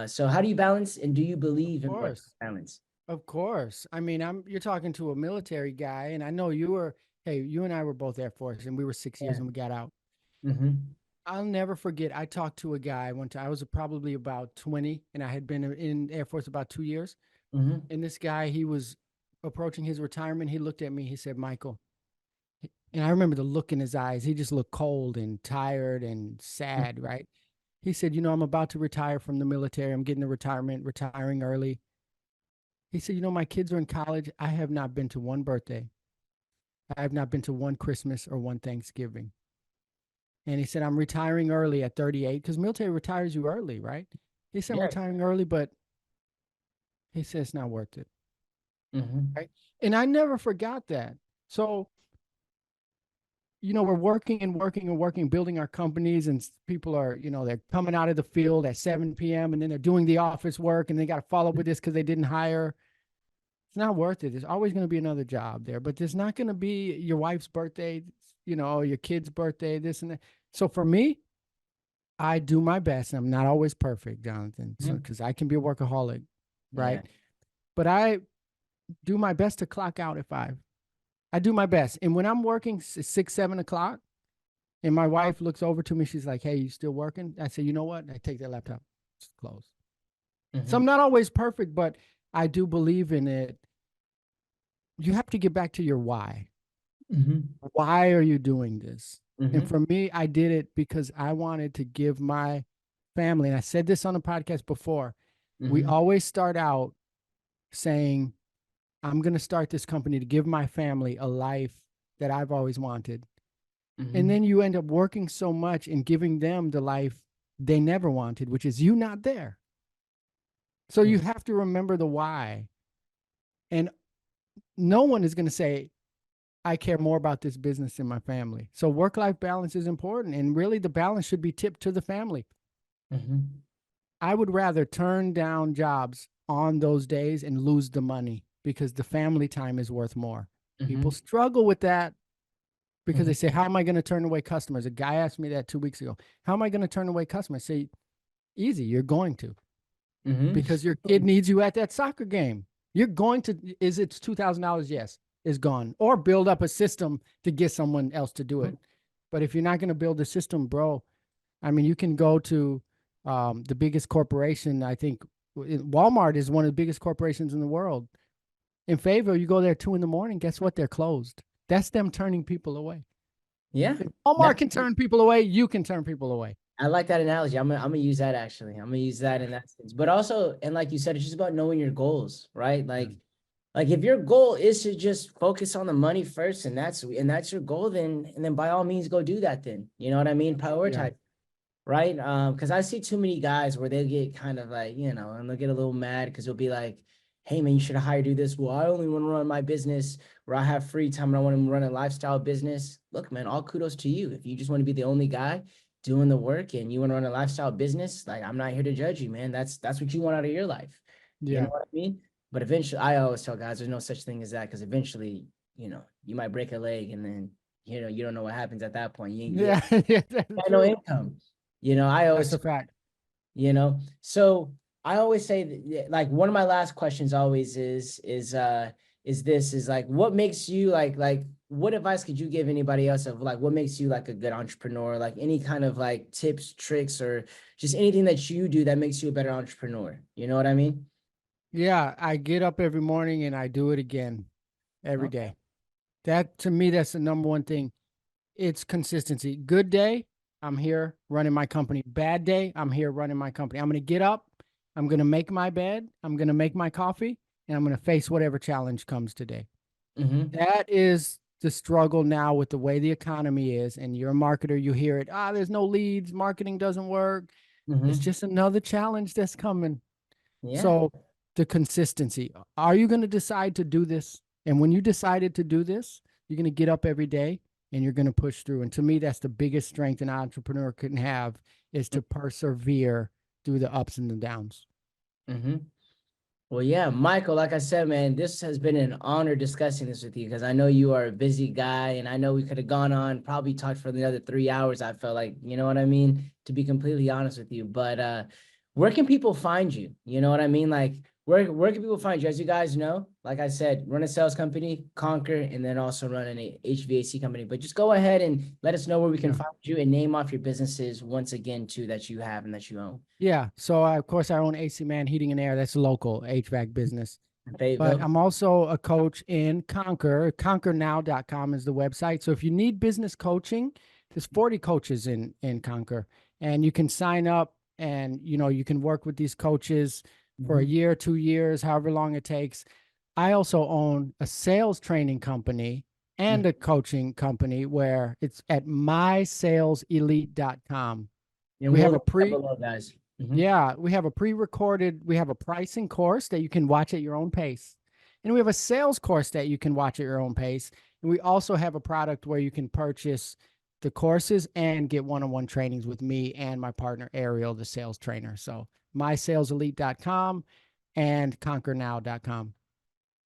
S1: so how do you balance, and do you
S2: Of
S1: believe in work-life
S2: course.
S1: balance?
S2: Of course. I mean, you're talking to a military guy, and I know you were, hey, you and I were both Air Force, and we were 6 years
S1: Yeah.
S2: and we got out.
S1: Mm-hmm.
S2: I'll never forget. I talked to a guy one time. I was probably about 20, and I had been in Air Force about 2 years.
S1: Mm-hmm.
S2: And this guy, he was approaching his retirement. He looked at me. He said, "Michael," and I remember the look in his eyes. He just looked cold and tired and sad, right? He said, I'm about to retire from the military. I'm getting the retirement, retiring early. He said, my kids are in college. I have not been to one birthday. I have not been to one Christmas or one Thanksgiving. And he said, I'm retiring early at 38 because military retires you early, right? He said, I'm
S1: Yeah.
S2: retiring early, but he said it's not worth it.
S1: Mm-hmm.
S2: Right. And I never forgot that. So, we're working and working and working, building our companies, and people are, they're coming out of the field at 7 p.m. and then they're doing the office work and they got to follow up with this because they didn't hire. It's not worth it. There's always going to be another job there, but there's not going to be your wife's birthday, your kid's birthday, this and that. So for me, I do my best. I'm not always perfect, Jonathan, so
S1: Mm-hmm.
S2: because I can be a workaholic,
S1: Yeah.
S2: right? But I do my best to clock out at 5. I do my best, and when I'm working 6, 7 o'clock, and my wife looks over to me, she's like, "Hey, you still working?" I say, "You know what? I take that laptop, it's closed." So
S1: Mm-hmm.
S2: I'm not always perfect, but I do believe in it. You have to get back to your why.
S1: Mm-hmm.
S2: Why are you doing this? And
S1: Mm-hmm.
S2: for me, I did it because I wanted to give my family, and I said this on the podcast before, we
S1: Mm-hmm.
S2: always start out saying, I'm going to start this company to give my family a life that I've always wanted. And
S1: Mm-hmm.
S2: then you end up working so much and giving them the life they never wanted, which is you not there. So you have to remember the why. And no one is going to say, I care more about this business than my family. So work life balance is important. And really, the balance should be tipped to the family.
S1: Mm-hmm.
S2: I would rather turn down jobs on those days and lose the money because the family time is worth more. People
S1: Mm-hmm.
S2: struggle with that because
S1: Mm-hmm.
S2: they say, how am I going to turn away customers? A guy asked me that 2 weeks ago. How am I going to turn away customers? I say, easy, you're going to, because your kid needs you at that soccer game. You're going to, is it's $2,000? Yes, is gone. Or build up a system to get someone else to do it. But if you're not going to build a system, bro, I mean, you can go to the biggest corporation. I think Walmart is one of the biggest corporations in the world. In Fayetteville, you go there 2 in the morning. Guess what? They're closed. That's them turning people away.
S1: Yeah.
S2: If Walmart can turn people away, you can turn people away.
S1: I like that analogy. I'm gonna use that actually. I'm gonna use that in that sense. But also, and like you said, it's just about knowing your goals, right?
S2: Yeah.
S1: Like if your goal is to just focus on the money first, and that's your goal, then by all means go do that then. You know what I mean?
S2: Yeah.
S1: Prioritize, right? Because I see too many guys where they get kind of like, and they'll get a little mad because they'll be like, hey man, you should have hired do this. Well, I only want to run my business where I have free time and I want to run a lifestyle business. Look, man, all kudos to you. If you just want to be the only guy doing the work and you want to run a lifestyle business, like I'm not here to judge you, man. That's what you want out of your life. You know
S2: Yeah.
S1: what I mean? But eventually, I always tell guys there's no such thing as that, because eventually, you might break a leg and then you don't know what happens at that point. You
S2: Yeah. Yeah. That's
S1: got no
S2: true.
S1: income. I
S2: That's
S1: always,
S2: a fact.
S1: so I always say that, yeah, like one of my last questions always is like, what makes you like what advice could you give anybody else of like what makes you like a good entrepreneur? Like any kind of like tips, tricks, or just anything that you do that makes you a better entrepreneur. You know what I mean?
S2: Yeah. I get up every morning and I do it again every
S1: Okay.
S2: day. That to me, that's the number one thing. It's consistency. Good day, I'm here running my company. Bad day, I'm here running my company. I'm going to get up. I'm going to make my bed. I'm going to make my coffee. and I'm going to face whatever challenge comes today.
S1: Mm-hmm.
S2: That is the struggle now with the way the economy is. And you're a marketer, you hear it. There's no leads, marketing doesn't work. It's
S1: Mm-hmm.
S2: just another challenge that's coming.
S1: Yeah.
S2: So the consistency. Are you going to decide to do this? And when you decided to do this, you're going to get up every day and you're going to push through. And to me, that's the biggest strength an entrepreneur can have, is to persevere through the ups and the downs.
S1: Mm-hmm. Well, yeah, Michael, like I said, man, this has been an honor discussing this with you because I know you are a busy guy and I know we could have gone on, probably talked for another 3 hours. I felt like, you know what I mean? To be completely honest with you. But where can people find you? You know what I mean? Like, where can people find you? As you guys know, like I said, run a sales company, Conquer, and then also run an HVAC company. But just go ahead and let us know where we can
S2: Yeah.
S1: find you and name off your businesses once again, too, that you have and that you own.
S2: Yeah. So of course I own AC Man Heating and Air. That's a local HVAC business.
S1: In
S2: But
S1: Fayetteville.
S2: I'm also a coach in Conquer. ConquerNow.com is the website. So if you need business coaching, there's 40 coaches in Conquer, and you can sign up and you can work with these coaches for a
S1: Mhm.
S2: year, 2 years, however long it takes. I also own a sales training company and
S1: Mhm.
S2: a coaching company where it's at mysaleselite.com.
S1: And
S2: We
S1: we'll
S2: have a
S1: link that
S2: pre
S1: below, guys. Mhm.
S2: yeah, we have a pre-recorded, we have a pricing course that you can watch at your own pace. And we have a sales course that you can watch at your own pace. And we also have a product where you can purchase the courses and get one-on-one trainings with me and my partner Ariel, the sales trainer. So mysaleselite.com and conquernow.com.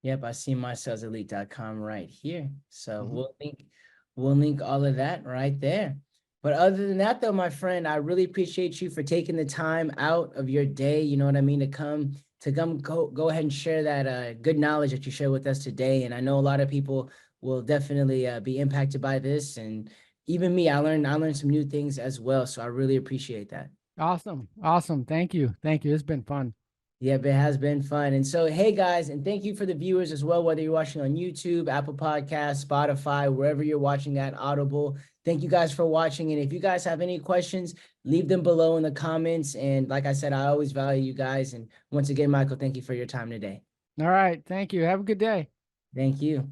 S1: Yep, I see mysaleselite.com right here. So
S2: Mhm.
S1: we'll link all of that right there. But other than that, though, my friend, I really appreciate you for taking the time out of your day, you know what I mean, to come go ahead and share that good knowledge that you shared with us today. And I know a lot of people will definitely be impacted by this. And even me, I learned some new things as well. So I really appreciate that.
S2: Awesome. Awesome. Thank you. Thank you. It's been fun.
S1: Yep, it has been fun. And so, hey guys, and thank you for the viewers as well, whether you're watching on YouTube, Apple Podcasts, Spotify, wherever you're watching at Audible. Thank you guys for watching. And if you guys have any questions, leave them below in the comments. And like I said, I always value you guys. And once again, Michael, thank you for your time today.
S2: All right. Thank you. Have a good day.
S1: Thank you.